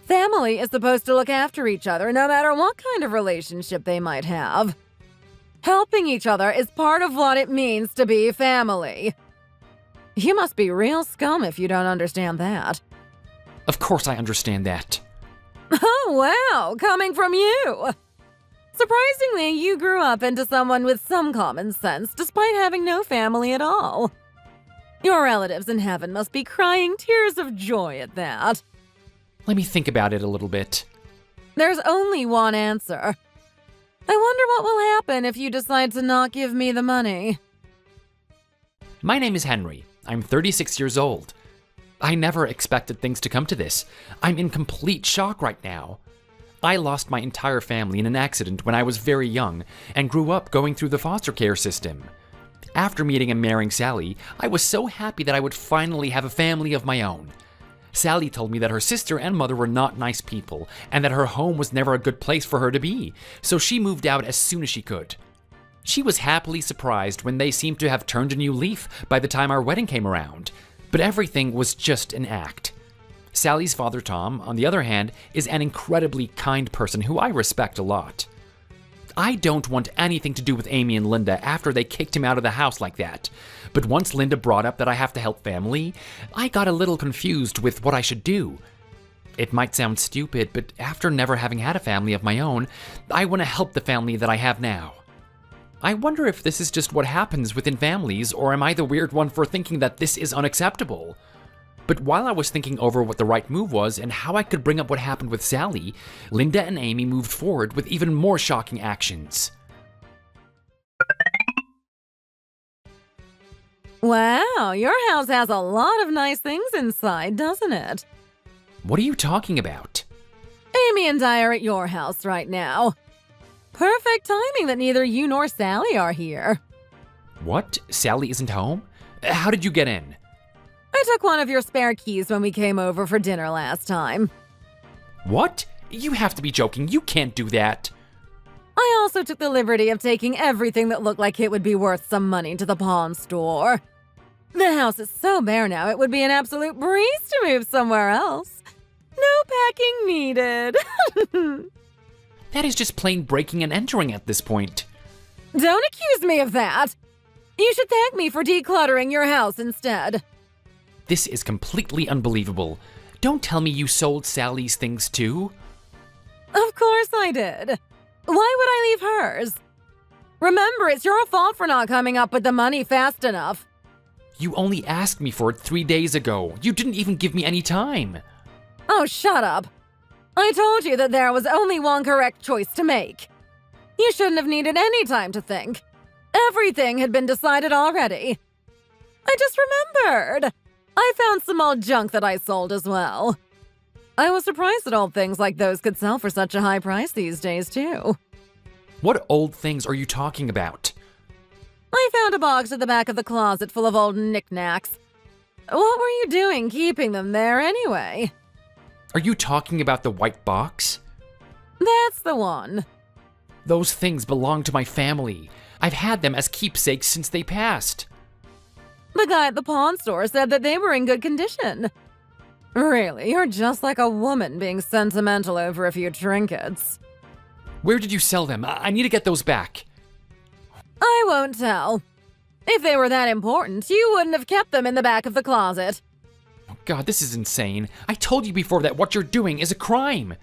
[SPEAKER 2] Family is supposed to look after each other no matter what kind of relationship they might have. Helping each other is part of what it means to be family. You must be real scum if you don't understand that.
[SPEAKER 3] Of course I understand that.
[SPEAKER 2] Oh, wow, coming from you! Surprisingly, you grew up into someone with some common sense despite having no family at all. Your relatives in heaven must be crying tears of joy at that.
[SPEAKER 3] Let me think about it a little bit.
[SPEAKER 2] There's only one answer. I wonder what will happen if you decide to not give me the money.
[SPEAKER 3] My name is Henry. I'm 36 years old. I never expected things to come to this. I'm in complete shock right now. I lost my entire family in an accident when I was very young and grew up going through the foster care system. After meeting and marrying Sally, I was so happy that I would finally have a family of my own. Sally told me that her sister and mother were not nice people and that her home was never a good place for her to be, so she moved out as soon as she could. She was happily surprised when they seemed to have turned a new leaf by the time our wedding came around, but everything was just an act. Sally's father, Tom, on the other hand, is an incredibly kind person who I respect a lot. I don't want anything to do with Amy and Linda after they kicked him out of the house like that, but once Linda brought up that I have to help family, I got a little confused with what I should do. It might sound stupid, but after never having had a family of my own, I want to help the family that I have now. I wonder if this is just what happens within families, or am I the weird one for thinking that this is unacceptable? But while I was thinking over what the right move was and how I could bring up what happened with Sally, Linda and Amy moved forward with even more shocking actions.
[SPEAKER 2] Wow, your house has a lot of nice things inside, doesn't it?
[SPEAKER 3] What are you talking about?
[SPEAKER 2] Amy and I are at your house right now. Perfect timing that neither you nor Sally are here.
[SPEAKER 3] What? Sally isn't home? How did you get in?
[SPEAKER 2] I took one of your spare keys when we came over for dinner last time.
[SPEAKER 3] What? You have to be joking. You can't do that.
[SPEAKER 2] I also took the liberty of taking everything that looked like it would be worth some money to the pawn store. The house is so bare now, it would be an absolute breeze to move somewhere else. No packing needed.
[SPEAKER 3] That is just plain breaking and entering at this point.
[SPEAKER 2] Don't accuse me of that. You should thank me for decluttering your house instead.
[SPEAKER 3] This is completely unbelievable. Don't tell me you sold Sally's things too.
[SPEAKER 2] Of course I did. Why would I leave hers? Remember, it's your fault for not coming up with the money fast enough.
[SPEAKER 3] You only asked me for it 3 days ago. You didn't even give me any time.
[SPEAKER 2] Oh, shut up. I told you that there was only one correct choice to make. You shouldn't have needed any time to think. Everything had been decided already. I just remembered. I found some old junk that I sold as well. I was surprised that old things like those could sell for such a high price these days, too.
[SPEAKER 3] What old things are you talking about?
[SPEAKER 2] I found a box at the back of the closet full of old knickknacks. What were you doing keeping them there anyway?
[SPEAKER 3] Are you talking about the white box?
[SPEAKER 2] That's the one.
[SPEAKER 3] Those things belong to my family. I've had them as keepsakes since they passed.
[SPEAKER 1] The guy at the pawn store said that they were in good condition. Really, you're just like a woman being sentimental over a few trinkets.
[SPEAKER 3] Where did you sell them? I need to get those back.
[SPEAKER 1] I won't tell. If they were that important, you wouldn't have kept them in the back of the closet.
[SPEAKER 3] Oh God, this is insane. I told you before that what you're doing is a crime.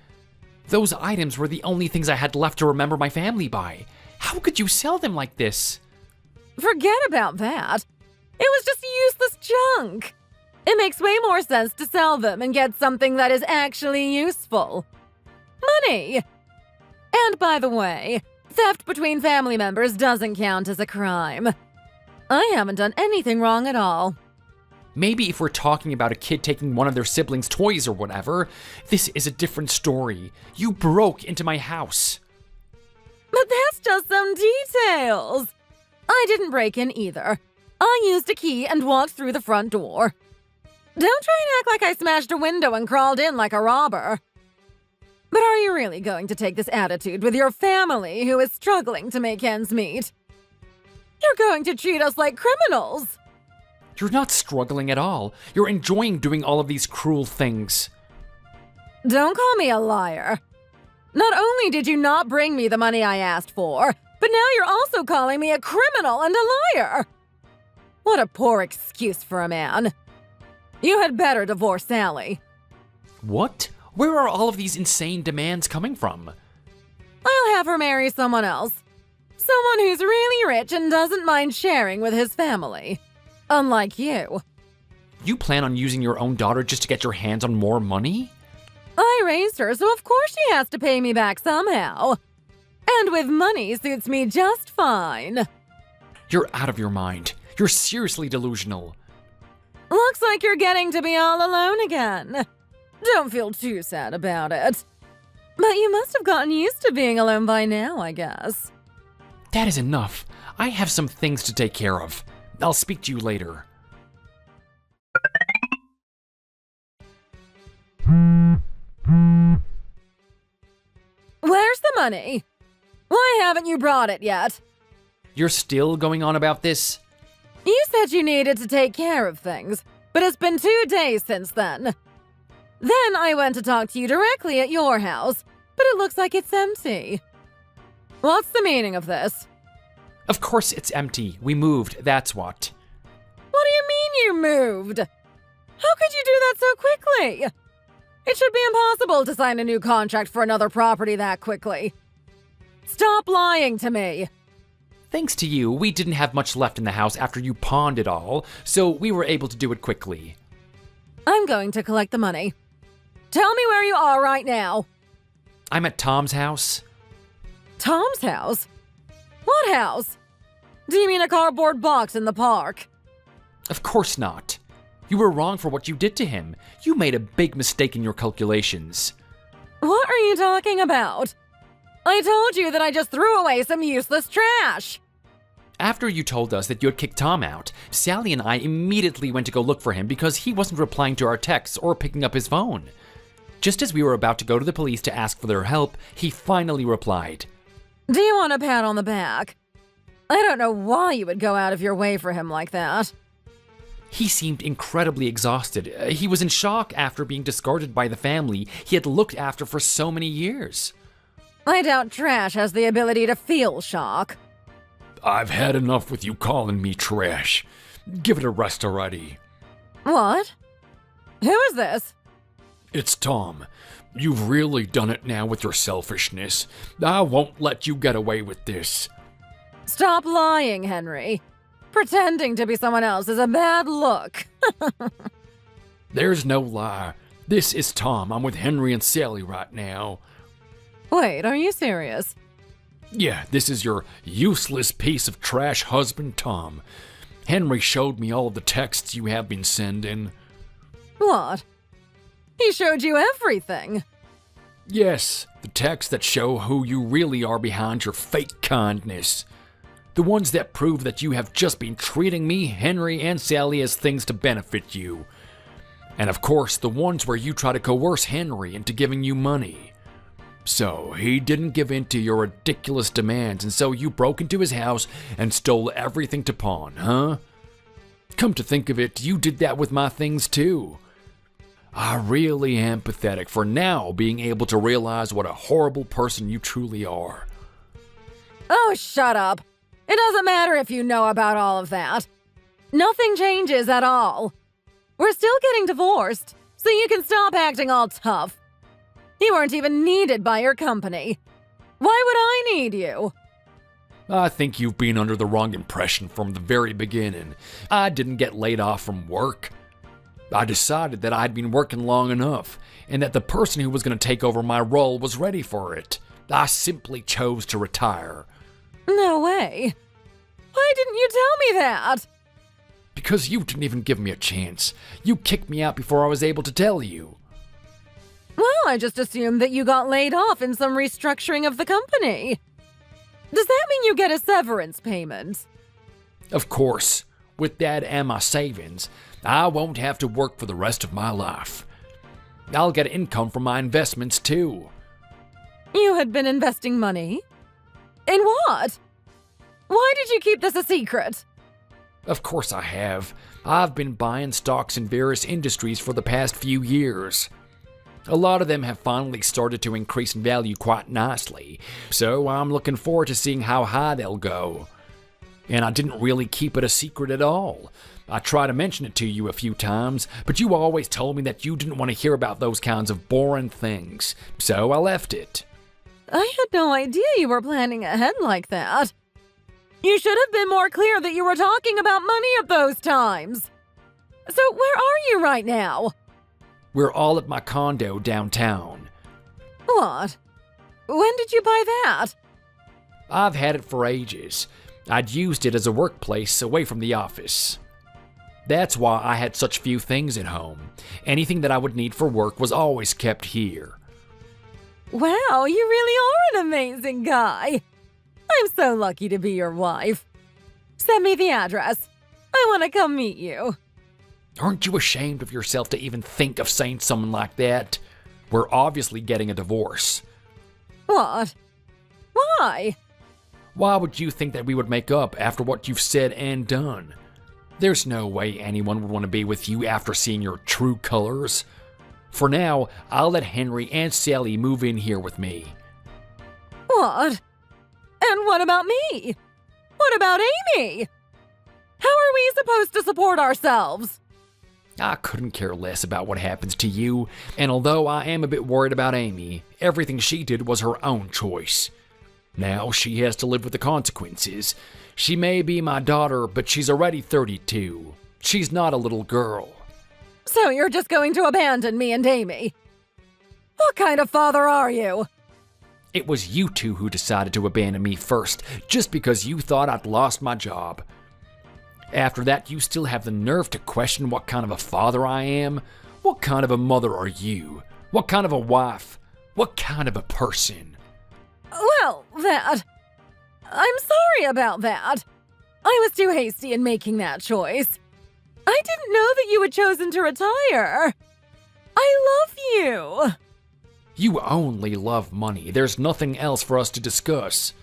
[SPEAKER 3] Those items were the only things I had left to remember my family by. How could you sell them like this?
[SPEAKER 1] Forget about that. It was just useless junk. It makes way more sense to sell them and get something that is actually useful. Money! And by the way, theft between family members doesn't count as a crime. I haven't done anything wrong at all.
[SPEAKER 3] Maybe if we're talking about a kid taking one of their siblings' toys or whatever, this is a different story. You broke into my house.
[SPEAKER 1] But that's just some details. I didn't break in either. I used a key and walked through the front door. Don't try and act like I smashed a window and crawled in like a robber. But are you really going to take this attitude with your family who is struggling to make ends meet? You're going to treat us like criminals.
[SPEAKER 3] You're not struggling at all. You're enjoying doing all of these cruel things.
[SPEAKER 1] Don't call me a liar. Not only did you not bring me the money I asked for, but now you're also calling me a criminal and a liar. What a poor excuse for a man. You had better divorce Sally.
[SPEAKER 3] What? Where are all of these insane demands coming from?
[SPEAKER 1] I'll have her marry someone else. Someone who's really rich and doesn't mind sharing with his family. Unlike you.
[SPEAKER 3] You plan on using your own daughter just to get your hands on more money?
[SPEAKER 1] I raised her, so of course she has to pay me back somehow. And with money suits me just fine.
[SPEAKER 3] You're out of your mind. You're seriously delusional.
[SPEAKER 1] Looks like you're getting to be all alone again. Don't feel too sad about it. But you must have gotten used to being alone by now, I guess.
[SPEAKER 3] That is enough. I have some things to take care of. I'll speak to you later.
[SPEAKER 1] Where's the money? Why haven't you brought it yet?
[SPEAKER 3] You're still going on about this?
[SPEAKER 1] You said you needed to take care of things, but it's been 2 days since then. Then I went to talk to you directly at your house, but it looks like it's empty. What's the meaning of this?
[SPEAKER 3] Of course it's empty. We moved, that's what.
[SPEAKER 1] What do you mean you moved? How could you do that so quickly? It should be impossible to sign a new contract for another property that quickly. Stop lying to me.
[SPEAKER 3] Thanks to you, we didn't have much left in the house after you pawned it all, so we were able to do it quickly.
[SPEAKER 1] I'm going to collect the money. Tell me where you are right now.
[SPEAKER 3] I'm at Tom's house.
[SPEAKER 1] Tom's house? What house? Do you mean a cardboard box in the park?
[SPEAKER 3] Of course not. You were wrong for what you did to him. You made a big mistake in your calculations.
[SPEAKER 1] What are you talking about? I told you that I just threw away some useless trash.
[SPEAKER 3] After you told us that you had kicked Tom out, Sally and I immediately went to go look for him because he wasn't replying to our texts or picking up his phone. Just as we were about to go to the police to ask for their help, he finally replied.
[SPEAKER 1] Do you want a pat on the back? I don't know why you would go out of your way for him like that.
[SPEAKER 3] He seemed incredibly exhausted. He was in shock after being discarded by the family he had looked after for so many years.
[SPEAKER 1] I doubt trash has the ability to feel shock.
[SPEAKER 3] I've had enough with you calling me trash. Give it a rest already.
[SPEAKER 1] What? Who is this?
[SPEAKER 3] It's Tom. You've really done it now with your selfishness. I won't let you get away with this.
[SPEAKER 1] Stop lying, Henry. Pretending to be someone else is a bad look.
[SPEAKER 3] There's no lie. This is Tom. I'm with Henry and Sally right now.
[SPEAKER 1] Wait, are you serious?
[SPEAKER 3] Yeah, this is your useless piece of trash husband, Tom. Henry showed me all of the texts you have been sending.
[SPEAKER 1] What? He showed you everything.
[SPEAKER 3] Yes, the texts that show who you really are behind your fake kindness. The ones that prove that you have just been treating me, Henry, and Sally as things to benefit you. And of course, the ones where you try to coerce Henry into giving you money. So, he didn't give in to your ridiculous demands, and so you broke into his house and stole everything to pawn, huh? Come to think of it, you did that with my things too. I really am pathetic for now being able to realize what a horrible person you truly are.
[SPEAKER 1] Oh, shut up. It doesn't matter if you know about all of that. Nothing changes at all. We're still getting divorced, so you can stop acting all tough. You weren't even needed by your company. Why would I need you?
[SPEAKER 3] I think you've been under the wrong impression from the very beginning. I didn't get laid off from work. I decided that I'd been working long enough, and that the person who was going to take over my role was ready for it. I simply chose to retire.
[SPEAKER 1] No way. Why didn't you tell me that?
[SPEAKER 3] Because you didn't even give me a chance. You kicked me out before I was able to tell you.
[SPEAKER 1] Well, I just assumed that you got laid off in some restructuring of the company. Does that mean you get a severance payment?
[SPEAKER 3] Of course. With that and my savings, I won't have to work for the rest of my life. I'll get income from my investments too.
[SPEAKER 1] You had been investing money? In what? Why did you keep this a secret?
[SPEAKER 3] Of course I have. I've been buying stocks in various industries for the past few years. A lot of them have finally started to increase in value quite nicely, so I'm looking forward to seeing how high they'll go. And I didn't really keep it a secret at all. I tried to mention it to you a few times, but you always told me that you didn't want to hear about those kinds of boring things, so I left it.
[SPEAKER 1] I had no idea you were planning ahead like that. You should have been more clear that you were talking about money at those times. So where are you right now?
[SPEAKER 3] We're all at my condo downtown.
[SPEAKER 1] What? When did you buy that?
[SPEAKER 3] I've had it for ages. I'd used it as a workplace away from the office. That's why I had such few things at home. Anything that I would need for work was always kept here.
[SPEAKER 1] Wow, you really are an amazing guy. I'm so lucky to be your wife. Send me the address. I want to come meet you.
[SPEAKER 3] Aren't you ashamed of yourself to even think of saying something like that? We're obviously getting a divorce.
[SPEAKER 1] What? Why?
[SPEAKER 3] Why would you think that we would make up after what you've said and done? There's no way anyone would want to be with you after seeing your true colors. For now, I'll let Henry and Sally move in here with me.
[SPEAKER 1] What? And what about me? What about Amy? How are we supposed to support ourselves?
[SPEAKER 3] I couldn't care less about what happens to you, and although I am a bit worried about Amy, everything she did was her own choice. Now she has to live with the consequences. She may be my daughter, but she's already 32. She's not a little girl.
[SPEAKER 1] So you're just going to abandon me and Amy? What kind of father are you?
[SPEAKER 3] It was you two who decided to abandon me first, just because you thought I'd lost my job. After that, you still have the nerve to question what kind of a father I am? What kind of a mother are you? What kind of a wife? What kind of a person?
[SPEAKER 1] Well, I'm sorry about that. I was too hasty in making that choice. I didn't know that you had chosen to retire. I love you.
[SPEAKER 3] You only love money. There's nothing else for us to discuss.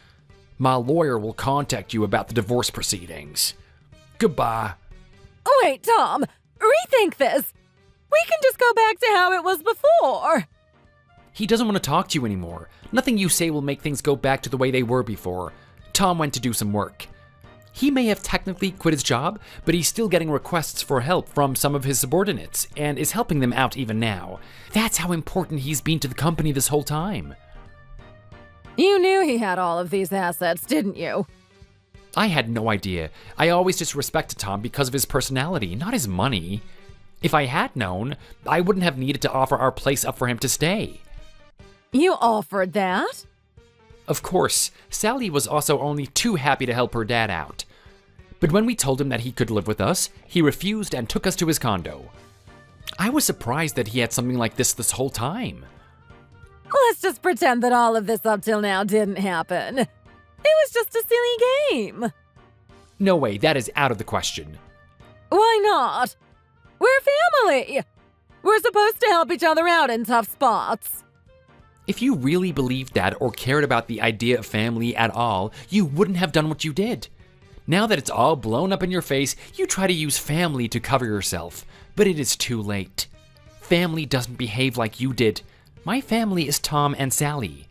[SPEAKER 3] My lawyer will contact you about the divorce proceedings. Goodbye.
[SPEAKER 1] Wait, Tom. Rethink this. We can just go back to how it was before.
[SPEAKER 3] He doesn't want to talk to you anymore. Nothing you say will make things go back to the way they were before. Tom went to do some work. He may have technically quit his job, but he's still getting requests for help from some of his subordinates, and is helping them out even now. That's how important he's been to the company this whole time.
[SPEAKER 1] You knew he had all of these assets, didn't you?
[SPEAKER 3] I had no idea. I always just respected Tom because of his personality, not his money. If I had known, I wouldn't have needed to offer our place up for him to stay.
[SPEAKER 1] You offered that?
[SPEAKER 3] Of course, Sally was also only too happy to help her dad out. But when we told him that he could live with us, he refused and took us to his condo. I was surprised that he had something like this whole time.
[SPEAKER 1] Let's just pretend that all of this up till now didn't happen. It was just a silly game.
[SPEAKER 3] No way, that is out of the question.
[SPEAKER 1] Why not? We're family. We're supposed to help each other out in tough spots.
[SPEAKER 3] If you really believed that or cared about the idea of family at all, you wouldn't have done what you did. Now that it's all blown up in your face, you try to use family to cover yourself, but it is too late. Family doesn't behave like you did. My family is Tom and Sally.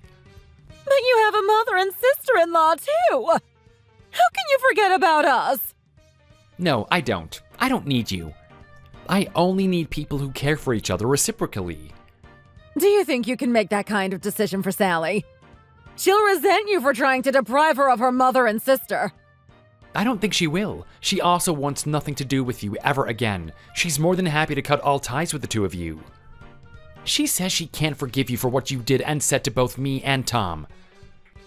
[SPEAKER 1] But you have a mother and sister-in-law, too! How can you forget about us?
[SPEAKER 3] No, I don't. I don't need you. I only need people who care for each other reciprocally.
[SPEAKER 1] Do you think you can make that kind of decision for Sally? She'll resent you for trying to deprive her of her mother and sister.
[SPEAKER 3] I don't think she will. She also wants nothing to do with you ever again. She's more than happy to cut all ties with the two of you. She says she can't forgive you for what you did and said to both me and Tom.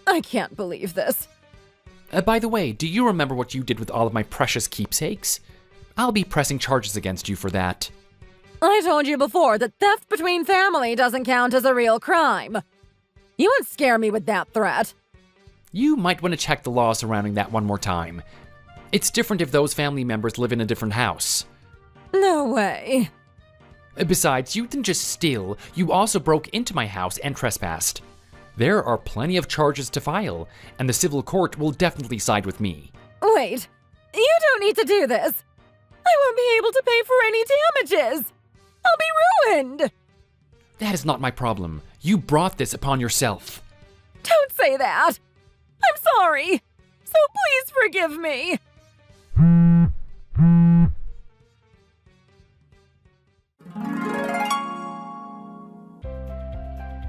[SPEAKER 1] I can't believe this.
[SPEAKER 3] By the way, do you remember what you did with all of my precious keepsakes? I'll be pressing charges against you for that.
[SPEAKER 1] I told you before that theft between family doesn't count as a real crime. You won't scare me with that threat.
[SPEAKER 3] You might want to check the law surrounding that one more time. It's different if those family members live in a different house.
[SPEAKER 1] No way.
[SPEAKER 3] Besides, you didn't just steal, you also broke into my house and trespassed. There are plenty of charges to file, and the civil court will definitely side with me.
[SPEAKER 1] Wait, you don't need to do this. I won't be able to pay for any damages. I'll be ruined.
[SPEAKER 3] That is not my problem. You brought this upon yourself.
[SPEAKER 1] Don't say that. I'm sorry. So please forgive me.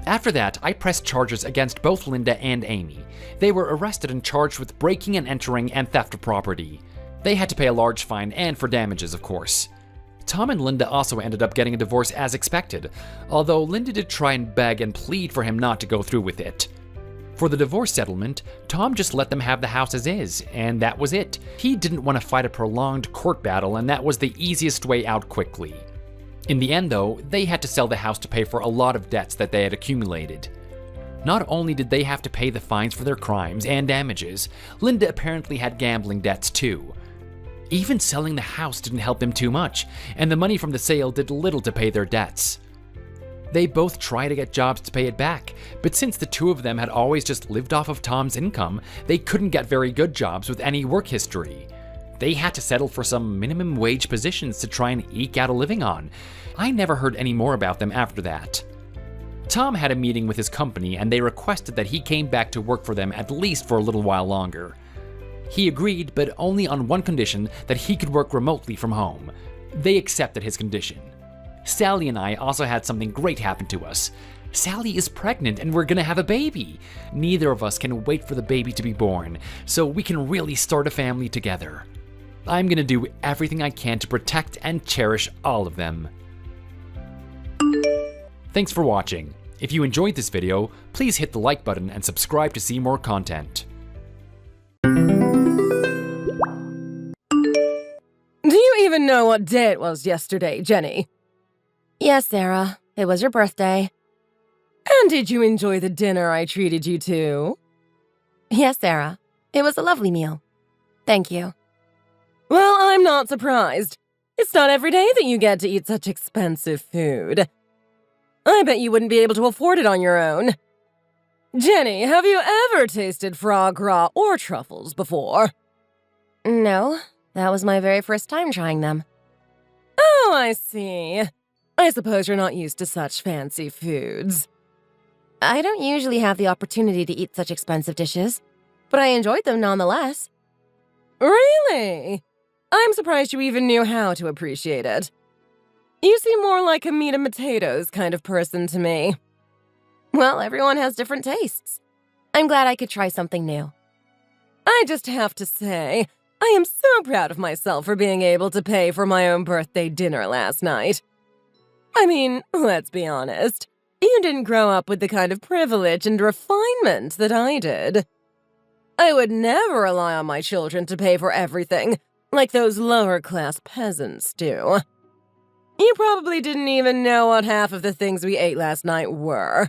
[SPEAKER 3] After that, I pressed charges against both Linda and Amy. They were arrested and charged with breaking and entering and theft of property. They had to pay a large fine and for damages, of course. Tom and Linda also ended up getting a divorce as expected, although Linda did try and beg and plead for him not to go through with it. For the divorce settlement, Tom just let them have the house as is, and that was it. He didn't want to fight a prolonged court battle, and that was the easiest way out quickly. In the end, though, they had to sell the house to pay for a lot of debts that they had accumulated. Not only did they have to pay the fines for their crimes and damages, Linda apparently had gambling debts too. Even selling the house didn't help them too much, and the money from the sale did little to pay their debts. They both tried to get jobs to pay it back, but since the two of them had always just lived off of Tom's income, they couldn't get very good jobs with any work history. They had to settle for some minimum wage positions to try and eke out a living on. I never heard any more about them after that. Tom had a meeting with his company, and they requested that he came back to work for them at least for a little while longer. He agreed, but only on one condition, that he could work remotely from home. They accepted his condition. Sally and I also had something great happen to us. Sally is pregnant and we're gonna have a baby. Neither of us can wait for the baby to be born, so we can really start a family together. I'm gonna do everything I can to protect and cherish all of them. Thanks for watching. If you enjoyed this video, please hit the like button and subscribe to see more content.
[SPEAKER 2] Do you even know what day it was yesterday, Jenny?
[SPEAKER 1] Yes, Sarah. It was your birthday.
[SPEAKER 2] And did you enjoy the dinner I treated you to?
[SPEAKER 1] Yes, Sarah. It was a lovely meal. Thank you.
[SPEAKER 2] Well, I'm not surprised. It's not every day that you get to eat such expensive food. I bet you wouldn't be able to afford it on your own. Jenny, have you ever tasted foie gras or truffles before?
[SPEAKER 1] No, that was my very first time trying them.
[SPEAKER 2] Oh, I see. I suppose you're not used to such fancy foods.
[SPEAKER 1] I don't usually have the opportunity to eat such expensive dishes, but I enjoyed them nonetheless.
[SPEAKER 2] Really? I'm surprised you even knew how to appreciate it. You seem more like a meat and potatoes kind of person to me.
[SPEAKER 1] Well, everyone has different tastes. I'm glad I could try something new.
[SPEAKER 2] I just have to say, I am so proud of myself for being able to pay for my own birthday dinner last night. I mean, let's be honest. You didn't grow up with the kind of privilege and refinement that I did. I would never rely on my children to pay for everything, like those lower-class peasants do. You probably didn't even know what half of the things we ate last night were.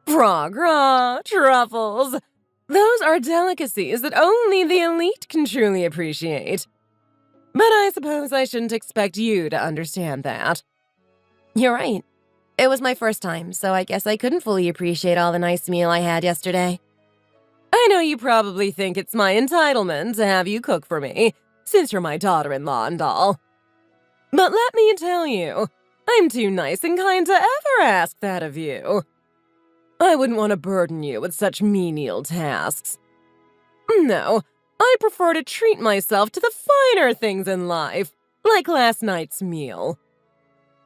[SPEAKER 2] Foie gras, truffles. Those are delicacies that only the elite can truly appreciate. But I suppose I shouldn't expect you to understand that.
[SPEAKER 1] You're right. It was my first time, so I guess I couldn't fully appreciate all the nice meal I had yesterday.
[SPEAKER 4] I know you probably think it's my entitlement to have you cook for me, since you're my daughter-in-law and all. But let me tell you, I'm too nice and kind to ever ask that of you. I wouldn't want to burden you with such menial tasks. No, I prefer to treat myself to the finer things in life, like last night's meal.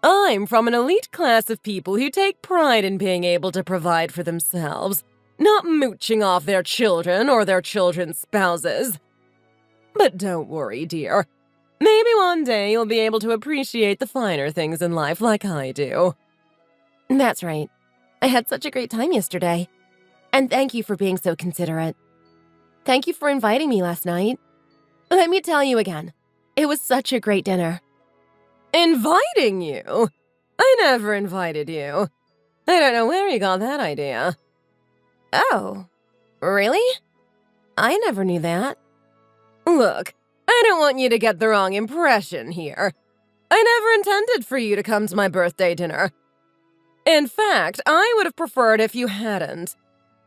[SPEAKER 4] I'm from an elite class of people who take pride in being able to provide for themselves, not mooching off their children or their children's spouses. But don't worry, dear. Maybe one day you'll be able to appreciate the finer things in life like I do.
[SPEAKER 1] That's right. I had such a great time yesterday. And thank you for being so considerate. Thank you for inviting me last night. Let me tell you again, it was such a great dinner.
[SPEAKER 4] Inviting you? I never invited you. I don't know where you got that idea.
[SPEAKER 1] Oh, really? I never knew that.
[SPEAKER 4] Look, I don't want you to get the wrong impression here. I never intended for you to come to my birthday dinner. In fact, I would have preferred if you hadn't.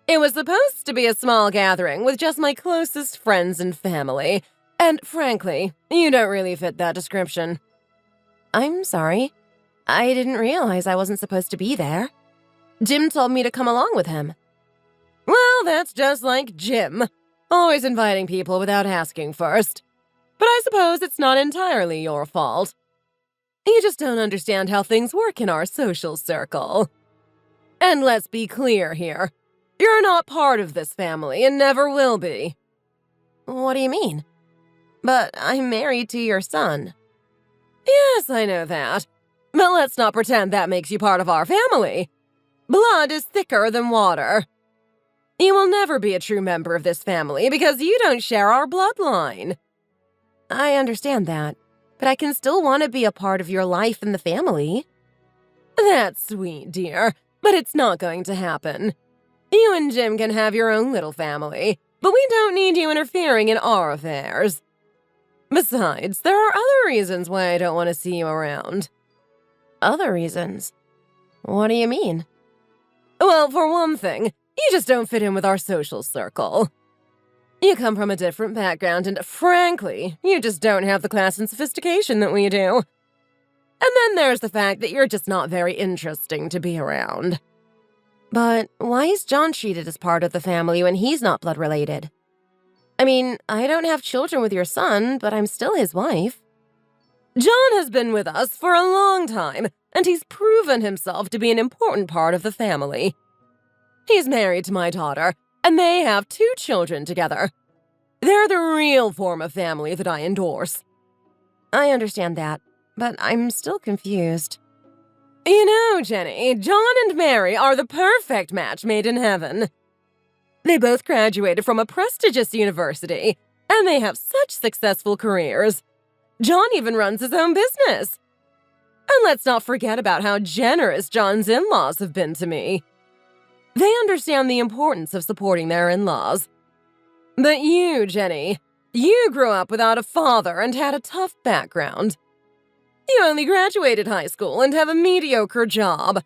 [SPEAKER 4] It was supposed to be a small gathering with just my closest friends and family, and frankly, you don't really fit that description.
[SPEAKER 1] I'm sorry. I didn't realize I wasn't supposed to be there. Jim told me to come along with him.
[SPEAKER 4] Well, that's just like Jim, always inviting people without asking first. But I suppose it's not entirely your fault. You just don't understand how things work in our social circle. And let's be clear here. You're not part of this family and never will be.
[SPEAKER 1] What do you mean? But I'm married to your son.
[SPEAKER 4] Yes, I know that. But let's not pretend that makes you part of our family. Blood is thicker than water. You will never be a true member of this family because you don't share our bloodline.
[SPEAKER 1] I understand that, but I can still want to be a part of your life and the family.
[SPEAKER 4] That's sweet, dear, but it's not going to happen. You and Jim can have your own little family, but we don't need you interfering in our affairs. Besides, there are other reasons why I don't want to see you around.
[SPEAKER 1] Other reasons? What do you mean?
[SPEAKER 4] Well, for one thing, you just don't fit in with our social circle. You come from a different background, and frankly, you just don't have the class and sophistication that we do. And then there's the fact that you're just not very interesting to be around.
[SPEAKER 1] But why is John treated as part of the family when he's not blood related? I mean, I don't have children with your son, but I'm still his wife.
[SPEAKER 4] John has been with us for a long time, and he's proven himself to be an important part of the family. He's married to my daughter, and they have 2 children together. They're the real form of family that I endorse.
[SPEAKER 1] I understand that, but I'm still confused.
[SPEAKER 4] You know, Jenny, John and Mary are the perfect match made in heaven. They both graduated from a prestigious university, and they have such successful careers. John even runs his own business. And let's not forget about how generous John's in-laws have been to me. They understand the importance of supporting their in-laws. But you, Jenny, you grew up without a father and had a tough background. You only graduated high school and have a mediocre job.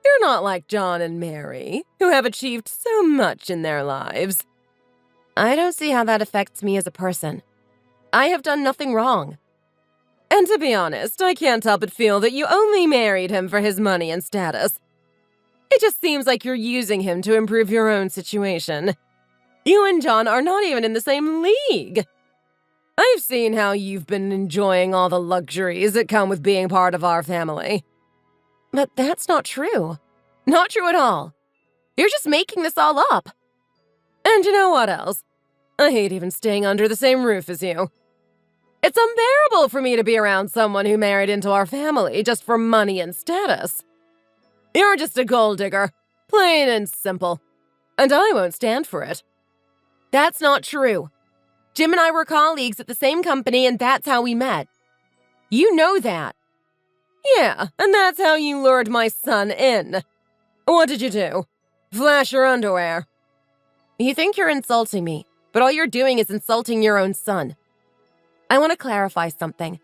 [SPEAKER 4] You're not like John and Mary, who have achieved so much in their lives.
[SPEAKER 1] I don't see how that affects me as a person. I have done nothing wrong.
[SPEAKER 4] And to be honest, I can't help but feel that you only married him for his money and status. It just seems like you're using him to improve your own situation. You and John are not even in the same league. I've seen how you've been enjoying all the luxuries that come with being part of our family.
[SPEAKER 1] But that's not true. Not true at all. You're just making this all up.
[SPEAKER 4] And you know what else? I hate even staying under the same roof as you. It's unbearable for me to be around someone who married into our family just for money and status. You're just a gold digger, plain and simple. And I won't stand for it.
[SPEAKER 1] That's not true. Jim and I were colleagues at the same company, and that's how we met. You know that.
[SPEAKER 4] Yeah, and that's how you lured my son in. What did you do? Flash your underwear.
[SPEAKER 1] You think you're insulting me, but all you're doing is insulting your own son. I want to clarify something.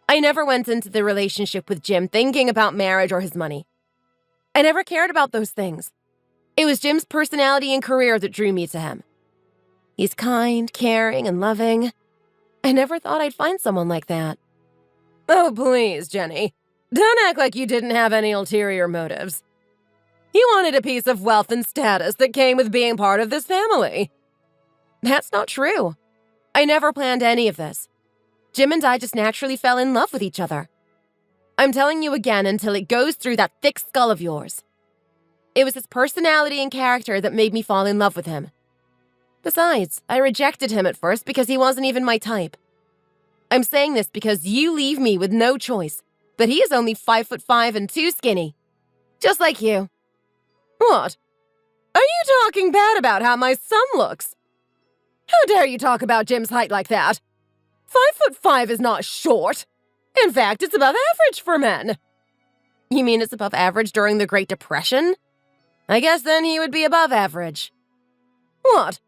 [SPEAKER 1] I never went into the relationship with Jim thinking about marriage or his money. I never cared about those things. It was Jim's personality and career that drew me to him.
[SPEAKER 4] He's kind, caring, and loving. I never thought I'd find someone like that. Oh, please, Jenny. Don't act like you didn't have any ulterior motives. You wanted a piece of wealth and status that came with being part of this family. That's not true. I never planned any of this. Jim and I just naturally fell in love with each other. I'm telling you again until it goes through that thick skull of yours. It was his personality and character that made me fall in love with him. Besides, I rejected him at first because he wasn't even my type. I'm saying this because you leave me with no choice, but he is only 5'5" and too skinny. Just like you. What? Are you talking bad about how my son looks? How dare you talk about Jim's height like that? 5'5" is not short. In fact, it's above average for men. You mean it's above average during the Great Depression? I guess then he would be above average. What?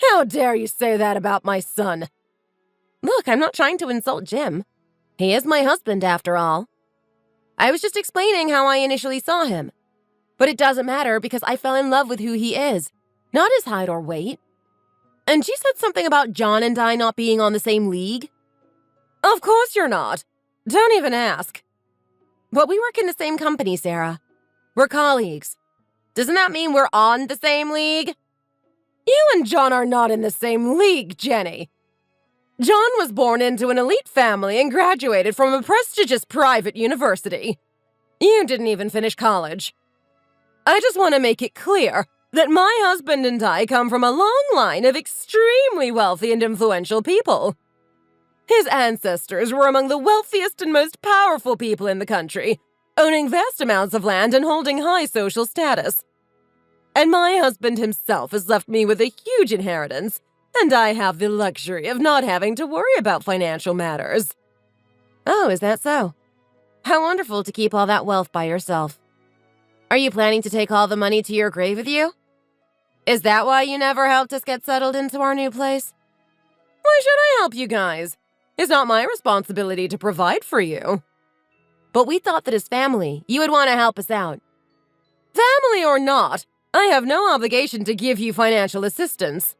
[SPEAKER 4] How dare you say that about my son? Look, I'm not trying to insult Jim. He is my husband, after all. I was just explaining how I initially saw him. But it doesn't matter because I fell in love with who he is, not his height or weight. And you said something about John and I not being on the same league? Of course you're not. Don't even ask. But we work in the same company, Sarah. We're colleagues. Doesn't that mean we're on the same league? You and John are not in the same league, Jenny. John was born into an elite family and graduated from a prestigious private university. You didn't even finish college. I just want to make it clear that my husband and I come from a long line of extremely wealthy and influential people. His ancestors were among the wealthiest and most powerful people in the country, owning vast amounts of land and holding high social status. And my husband himself has left me with a huge inheritance, and I have the luxury of not having to worry about financial matters. Oh, is that so? How wonderful to keep all that wealth by yourself. Are you planning to take all the money to your grave with you? Is that why you never helped us get settled into our new place? Why should I help you guys? It's not my responsibility to provide for you. But we thought that as family, you would want to help us out. Family or not, I have no obligation to give you financial assistance.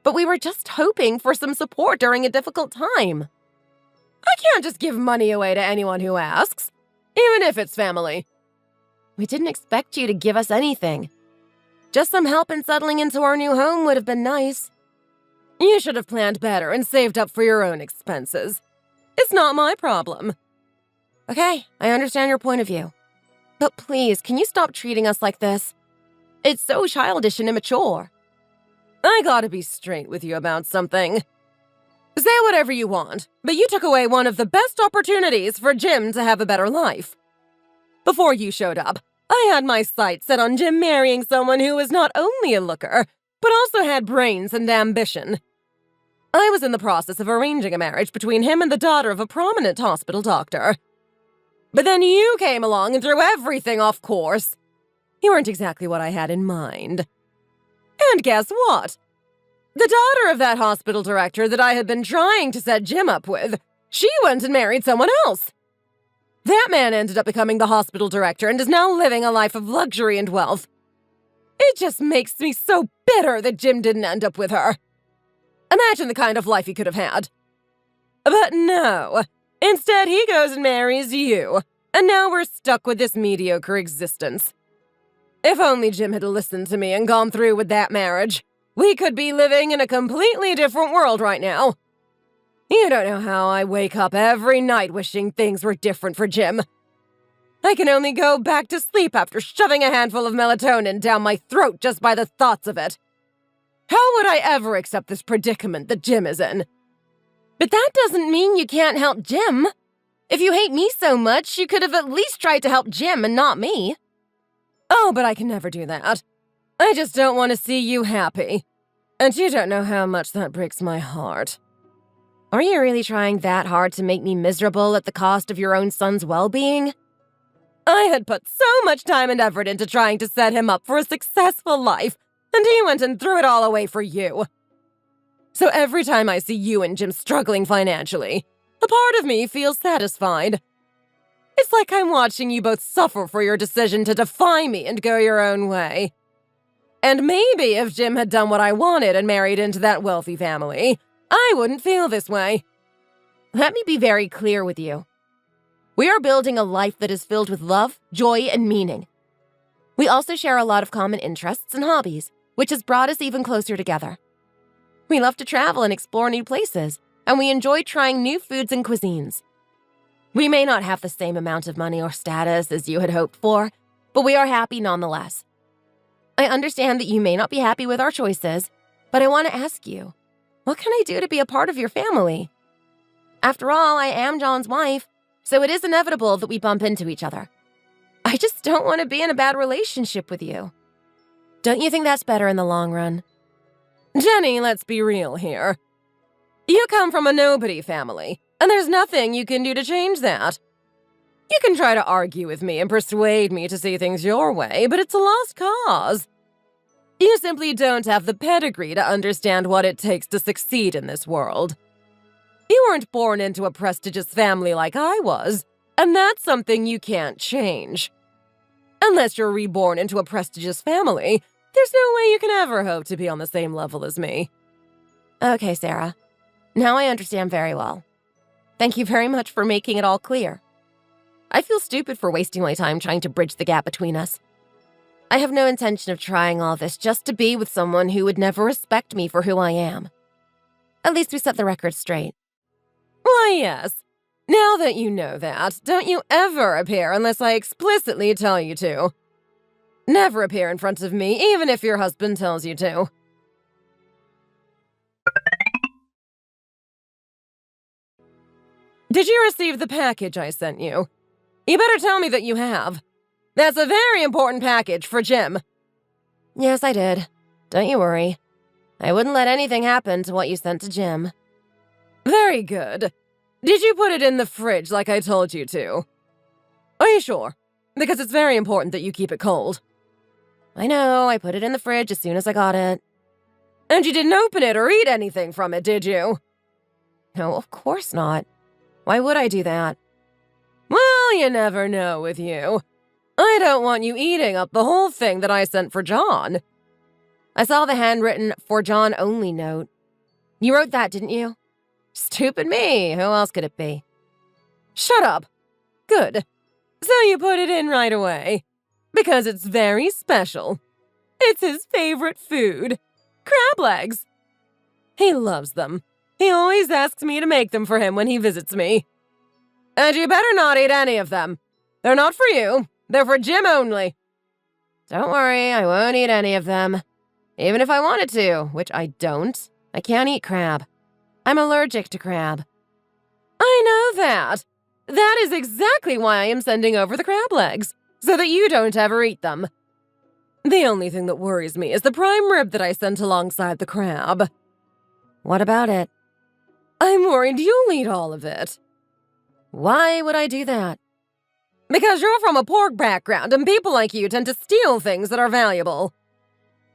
[SPEAKER 4] But we were just hoping for some support during a difficult time. I can't just give money away to anyone who asks, even if it's family. We didn't expect you to give us anything. Just some help in settling into our new home would have been nice. You should have planned better and saved up for your own expenses. It's not my problem. Okay, I understand your point of view. But please, can you stop treating us like this? It's so childish and immature. I gotta be straight with you about something. Say whatever you want, but you took away one of the best opportunities for Jim to have a better life. Before you showed up, I had my sights set on Jim marrying someone who was not only a looker, but also had brains and ambition. I was in the process of arranging a marriage between him and the daughter of a prominent hospital doctor. But then you came along and threw everything off course. You weren't exactly what I had in mind. And guess what? The daughter of that hospital director that I had been trying to set Jim up with, she went and married someone else. That man ended up becoming the hospital director and is now living a life of luxury and wealth. It just makes me so bitter that Jim didn't end up with her. Imagine the kind of life he could have had. But no. Instead, he goes and marries you. And now we're stuck with this mediocre existence. If only Jim had listened to me and gone through with that marriage, we could be living in a completely different world right now. You don't know how I wake up every night wishing things were different for Jim. I can only go back to sleep after shoving a handful of melatonin down my throat just by the thoughts of it. How would I ever accept this predicament that Jim is in? But that doesn't mean you can't help Jim. If you hate me so much, you could have at least tried to help Jim and not me. Oh, but I can never do that. I just don't want to see you happy. And you don't know how much that breaks my heart. Are you really trying that hard to make me miserable at the cost of your own son's well-being? I had put so much time and effort into trying to set him up for a successful life, and he went and threw it all away for you. So every time I see you and Jim struggling financially, a part of me feels satisfied. It's like I'm watching you both suffer for your decision to defy me and go your own way. And maybe if Jim had done what I wanted and married into that wealthy family, I wouldn't feel this way.
[SPEAKER 1] Let me be very clear with you. We are building a life that is filled with love, joy, and meaning. We also share a lot of common interests and hobbies, which has brought us even closer together. We love to travel and explore new places, and we enjoy trying new foods and cuisines. We may not have the same amount of money or status as you had hoped for, but we are happy nonetheless. I understand that you may not be happy with our choices, but I want to ask you, what can I do to be a part of your family? After all, I am John's wife, so it is inevitable that we bump into each other. I just don't want to be in a bad relationship with you. Don't you think that's better in the long run?
[SPEAKER 4] Jenny, let's be real here. You come from a nobody family, and there's nothing you can do to change that. You can try to argue with me and persuade me to see things your way, but it's a lost cause. You simply don't have the pedigree to understand what it takes to succeed in this world. You weren't born into a prestigious family like I was, and that's something you can't change. Unless you're reborn into a prestigious family, there's no way you can ever hope to be on the same level as me.
[SPEAKER 1] Okay, Sarah. Now I understand very well. Thank you very much for making it all clear. I feel stupid for wasting my time trying to bridge the gap between us. I have no intention of trying all this just to be with someone who would never respect me for who I am. At least we set the record straight.
[SPEAKER 4] Why, yes. Now that you know that, don't you ever appear unless I explicitly tell you to. Never appear in front of me, even if your husband tells you to. Did you receive the package I sent you? You better tell me that you have. That's a very important package for Jim.
[SPEAKER 1] Yes, I did. Don't you worry. I wouldn't let anything happen to what you sent to Jim.
[SPEAKER 4] Very good. Did you put it in the fridge like I told you to? Are you sure? Because it's very important that you keep it cold.
[SPEAKER 1] I know, I put it in the fridge as soon as I got it.
[SPEAKER 4] And you didn't open it or eat anything from it, did you?
[SPEAKER 1] No, of course not. Why would I do that?
[SPEAKER 4] Well, you never know with you. I don't want you eating up the whole thing that I sent for John.
[SPEAKER 1] I saw the handwritten "For John Only" note. You wrote that, didn't you?
[SPEAKER 4] Stupid me. Who else could it be? Shut up. Good. So you put it in right away. Because it's very special. It's his favorite food. Crab legs. He loves them. He always asks me to make them for him when he visits me. And you better not eat any of them. They're not for you. They're for Jim only.
[SPEAKER 1] Don't worry, I won't eat any of them. Even if I wanted to, which I don't. I can't eat crab. I'm allergic to crab.
[SPEAKER 4] I know that. That is exactly why I am sending over the crab legs, so that you don't ever eat them. The only thing that worries me is the prime rib that I sent alongside the crab.
[SPEAKER 1] What about it?
[SPEAKER 4] I'm worried you'll eat all of it.
[SPEAKER 1] Why would I do that?
[SPEAKER 4] Because you're from a pork background and people like you tend to steal things that are valuable.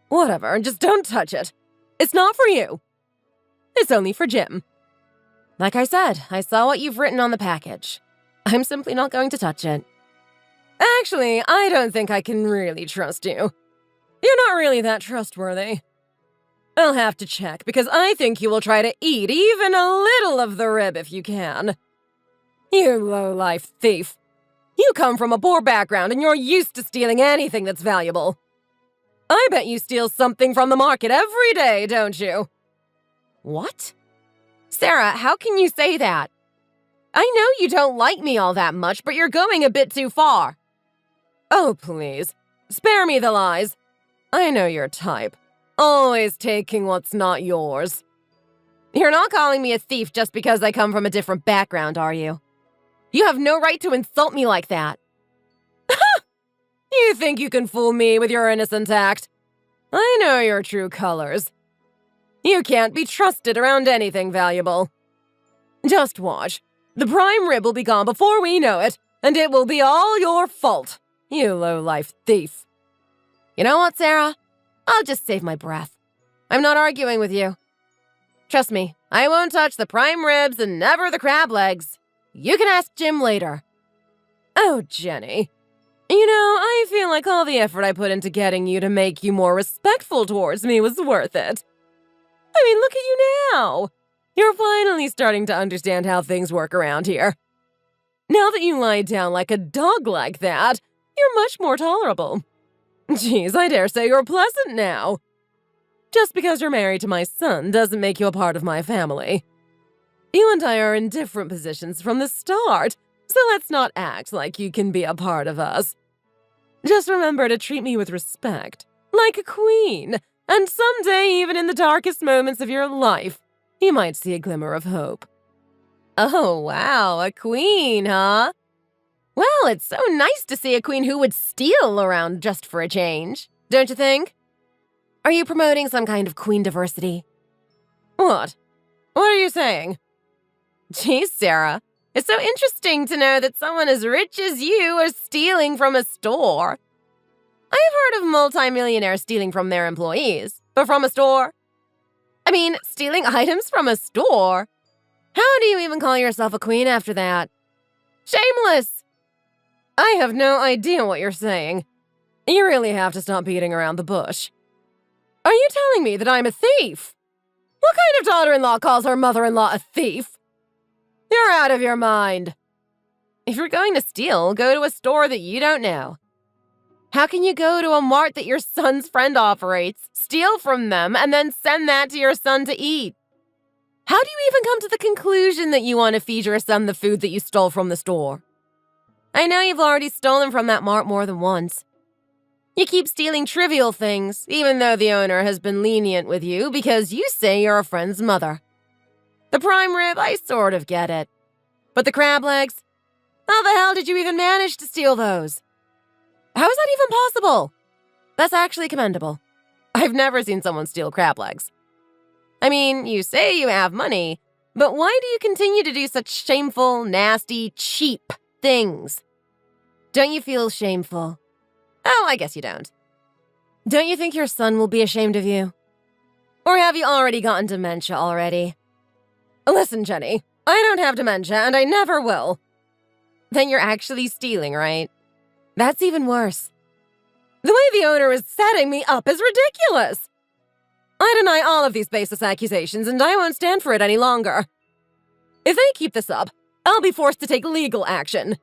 [SPEAKER 4] Whatever, just don't touch it. It's not for you. It's only for Jim.
[SPEAKER 1] Like I said, I saw what you've written on the package. I'm simply not going to touch it.
[SPEAKER 4] Actually, I don't think I can really trust you. You're not really that trustworthy. I'll have to check, because I think you will try to eat even a little of the rib if you can. You low-life thief. You come from a poor background and you're used to stealing anything that's valuable. I bet you steal something from the market every day, don't you?
[SPEAKER 1] What? Sarah, how can you say that? I know you don't like me all that much, but you're going a bit too far.
[SPEAKER 4] Oh, please. Spare me the lies. I know your type. Always taking what's not yours.
[SPEAKER 1] You're not calling me a thief just because I come from a different background, are you? You have no right to insult me like that.
[SPEAKER 4] You think you can fool me with your innocent act? I know your true colors. You can't be trusted around anything valuable. Just watch. The prime rib will be gone before we know it, and it will be all your fault, you low-life thief.
[SPEAKER 1] You know what, Sarah? I'll just save my breath. I'm not arguing with you. Trust me, I won't touch the prime ribs and never the crab legs. You can ask Jim later.
[SPEAKER 4] Oh, Jenny. You know, I feel like all the effort I put into getting you to make you more respectful towards me was worth it. I mean, look at you now. You're finally starting to understand how things work around here. Now that you lie down like a dog like that, you're much more tolerable. Geez, I dare say you're pleasant now. Just because you're married to my son doesn't make you a part of my family. You and I are in different positions from the start, so let's not act like you can be a part of us. Just remember to treat me with respect, like a queen, and someday, even in the darkest moments of your life, you might see a glimmer of hope. Oh, wow, a queen, huh? Well, it's so nice to see a queen who would steal around just for a change, don't you think? Are you promoting some kind of queen diversity? What? What are you saying? Geez, Sarah, it's so interesting to know that someone as rich as you is stealing from a store. I've heard of multimillionaires stealing from their employees, but from a store? I mean, stealing items from a store? How do you even call yourself a queen after that? Shameless! I have no idea what you're saying. You really have to stop beating around the bush. Are you telling me that I'm a thief? What kind of daughter-in-law calls her mother-in-law a thief? You're out of your mind. If you're going to steal, go to a store that you don't know. How can you go to a mart that your son's friend operates, steal from them, and then send that to your son to eat? How do you even come to the conclusion that you want to feed your son the food that you stole from the store? I know you've already stolen from that mart more than once. You keep stealing trivial things, even though the owner has been lenient with you because you say you're a friend's mother. The prime rib, I sort of get it. But the crab legs? How the hell did you even manage to steal those? How is that even possible? That's actually commendable. I've never seen someone steal crab legs. I mean, you say you have money, but why do you continue to do such shameful, nasty, cheap things? Don't you feel shameful? Oh, I guess you don't. Don't you think your son will be ashamed of you? Or have you already gotten dementia already? Listen, Jenny, I don't have dementia and I never will. Then you're actually stealing, right? That's even worse. The way the owner is setting me up is ridiculous. I deny all of these baseless accusations and I won't stand for it any longer. If they keep this up, I'll be forced to take legal action.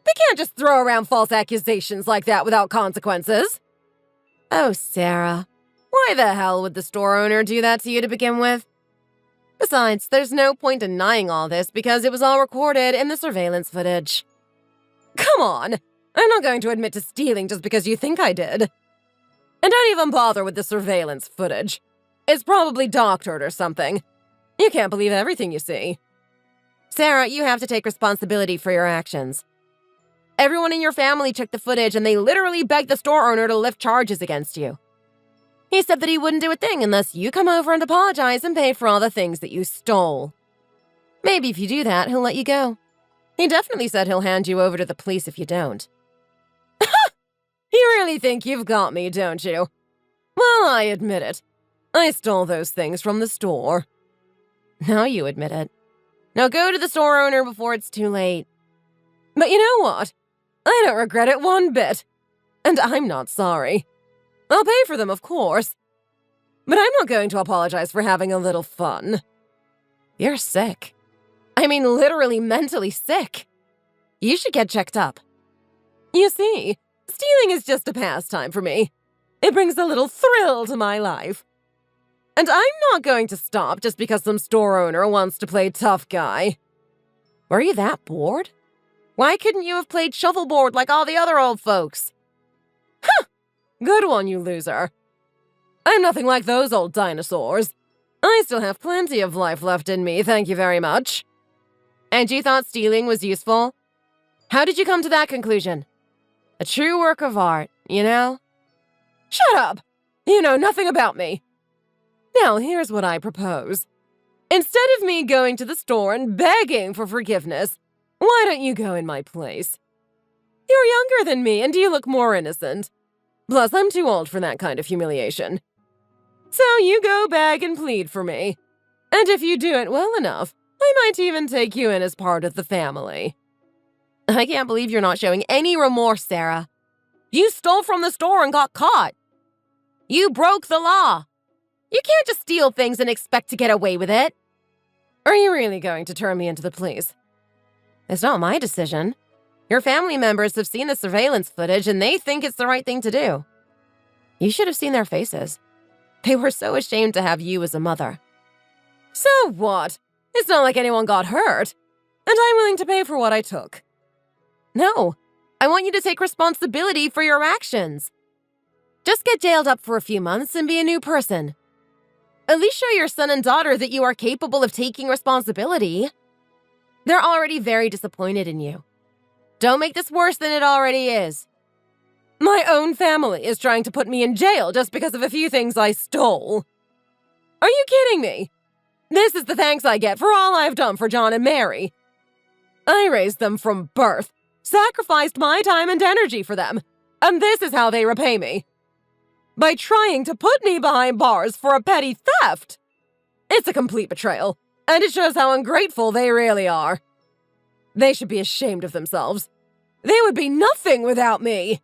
[SPEAKER 4] They can't just throw around false accusations like that without consequences. Oh, Sarah, why the hell would the store owner do that to you to begin with? Besides, there's no point denying all this because it was all recorded in the surveillance footage. Come on, I'm not going to admit to stealing just because you think I did. And don't even bother with the surveillance footage. It's probably doctored or something. You can't believe everything you see. Sarah, you have to take responsibility for your actions. Everyone in your family checked the footage and they literally begged the store owner to lift charges against you. He said that he wouldn't do a thing unless you come over and apologize and pay for all the things that you stole. Maybe if you do that, he'll let you go. He definitely said he'll hand you over to the police if you don't. You really think you've got me, don't you? Well, I admit it. I stole those things from the store. Now you admit it. Now go to the store owner before it's too late. But you know what? I don't regret it one bit. And I'm not sorry. I'll pay for them, of course. But I'm not going to apologize for having a little fun. You're sick. I mean, literally mentally sick. You should get checked up. You see, stealing is just a pastime for me. It brings a little thrill to my life. And I'm not going to stop just because some store owner wants to play tough guy. Were you that bored? Why couldn't you have played shuffleboard like all the other old folks? Huh! Good one, you loser. I'm nothing like those old dinosaurs. I still have plenty of life left in me, thank you very much. And you thought stealing was useful? How did you come to that conclusion? A true work of art, you know? Shut up! You know nothing about me. Now, here's what I propose. Instead of me going to the store and begging for forgiveness, why don't you go in my place? You're younger than me and you look more innocent. Plus, I'm too old for that kind of humiliation. So you go beg and plead for me. And if you do it well enough, I might even take you in as part of the family. I can't believe you're not showing any remorse, Sarah. You stole from the store and got caught. You broke the law. You can't just steal things and expect to get away with it. Are you really going to turn me into the police? It's not my decision. Your family members have seen the surveillance footage and they think it's the right thing to do. You should have seen their faces. They were so ashamed to have you as a mother. So what? It's not like anyone got hurt. And I'm willing to pay for what I took. No, I want you to take responsibility for your actions. Just get jailed up for a few months and be a new person. At least show your son and daughter that you are capable of taking responsibility. They're already very disappointed in you. Don't make this worse than it already is. My own family is trying to put me in jail just because of a few things I stole. Are you kidding me? This is the thanks I get for all I've done for John and Mary. I raised them from birth, sacrificed my time and energy for them, and this is how they repay me. By trying to put me behind bars for a petty theft. It's a complete betrayal, and it shows how ungrateful they really are. They should be ashamed of themselves. They would be nothing without me.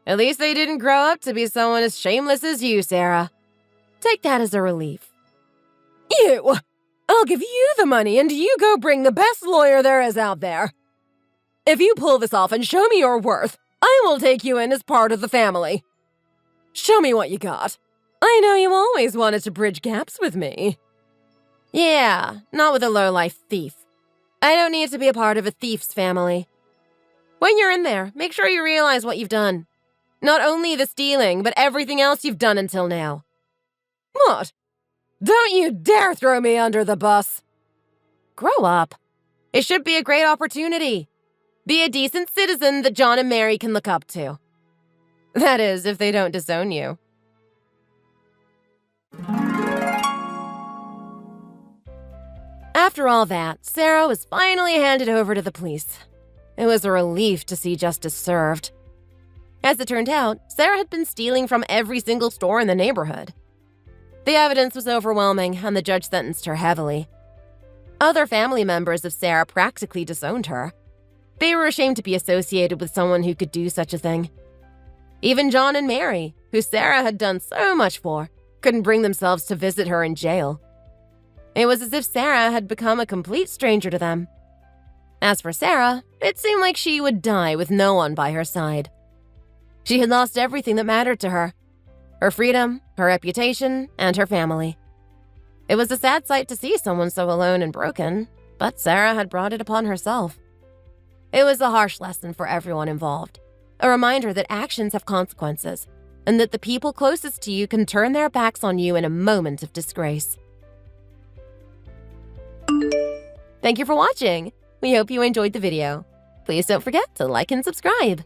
[SPEAKER 4] At least they didn't grow up to be someone as shameless as you, Sarah. Take that as a relief. You! I'll give you the money and you go bring the best lawyer there is out there. If you pull this off and show me your worth, I will take you in as part of the family. Show me what you got. I know you always wanted to bridge gaps with me. Yeah, not with a lowlife thief. I don't need to be a part of a thief's family. When you're in there, make sure you realize what you've done. Not only the stealing, but everything else you've done until now. What? Don't you dare throw me under the bus. Grow up. It should be a great opportunity. Be a decent citizen that John and Mary can look up to. That is, if they don't disown you. After all that, Sarah was finally handed over to the police. It was a relief to see justice served. As it turned out, Sarah had been stealing from every single store in the neighborhood. The evidence was overwhelming, and the judge sentenced her heavily. Other family members of Sarah practically disowned her. They were ashamed to be associated with someone who could do such a thing. Even John and Mary, who Sarah had done so much for, couldn't bring themselves to visit her in jail. It was as if Sarah had become a complete stranger to them. As for Sarah, it seemed like she would die with no one by her side. She had lost everything that mattered to her. Her freedom, her reputation, and her family. It was a sad sight to see someone so alone and broken, but Sarah had brought it upon herself. It was a harsh lesson for everyone involved, a reminder that actions have consequences, and that the people closest to you can turn their backs on you in a moment of disgrace. Thank you for watching. We hope you enjoyed the video. Please don't forget to like and subscribe.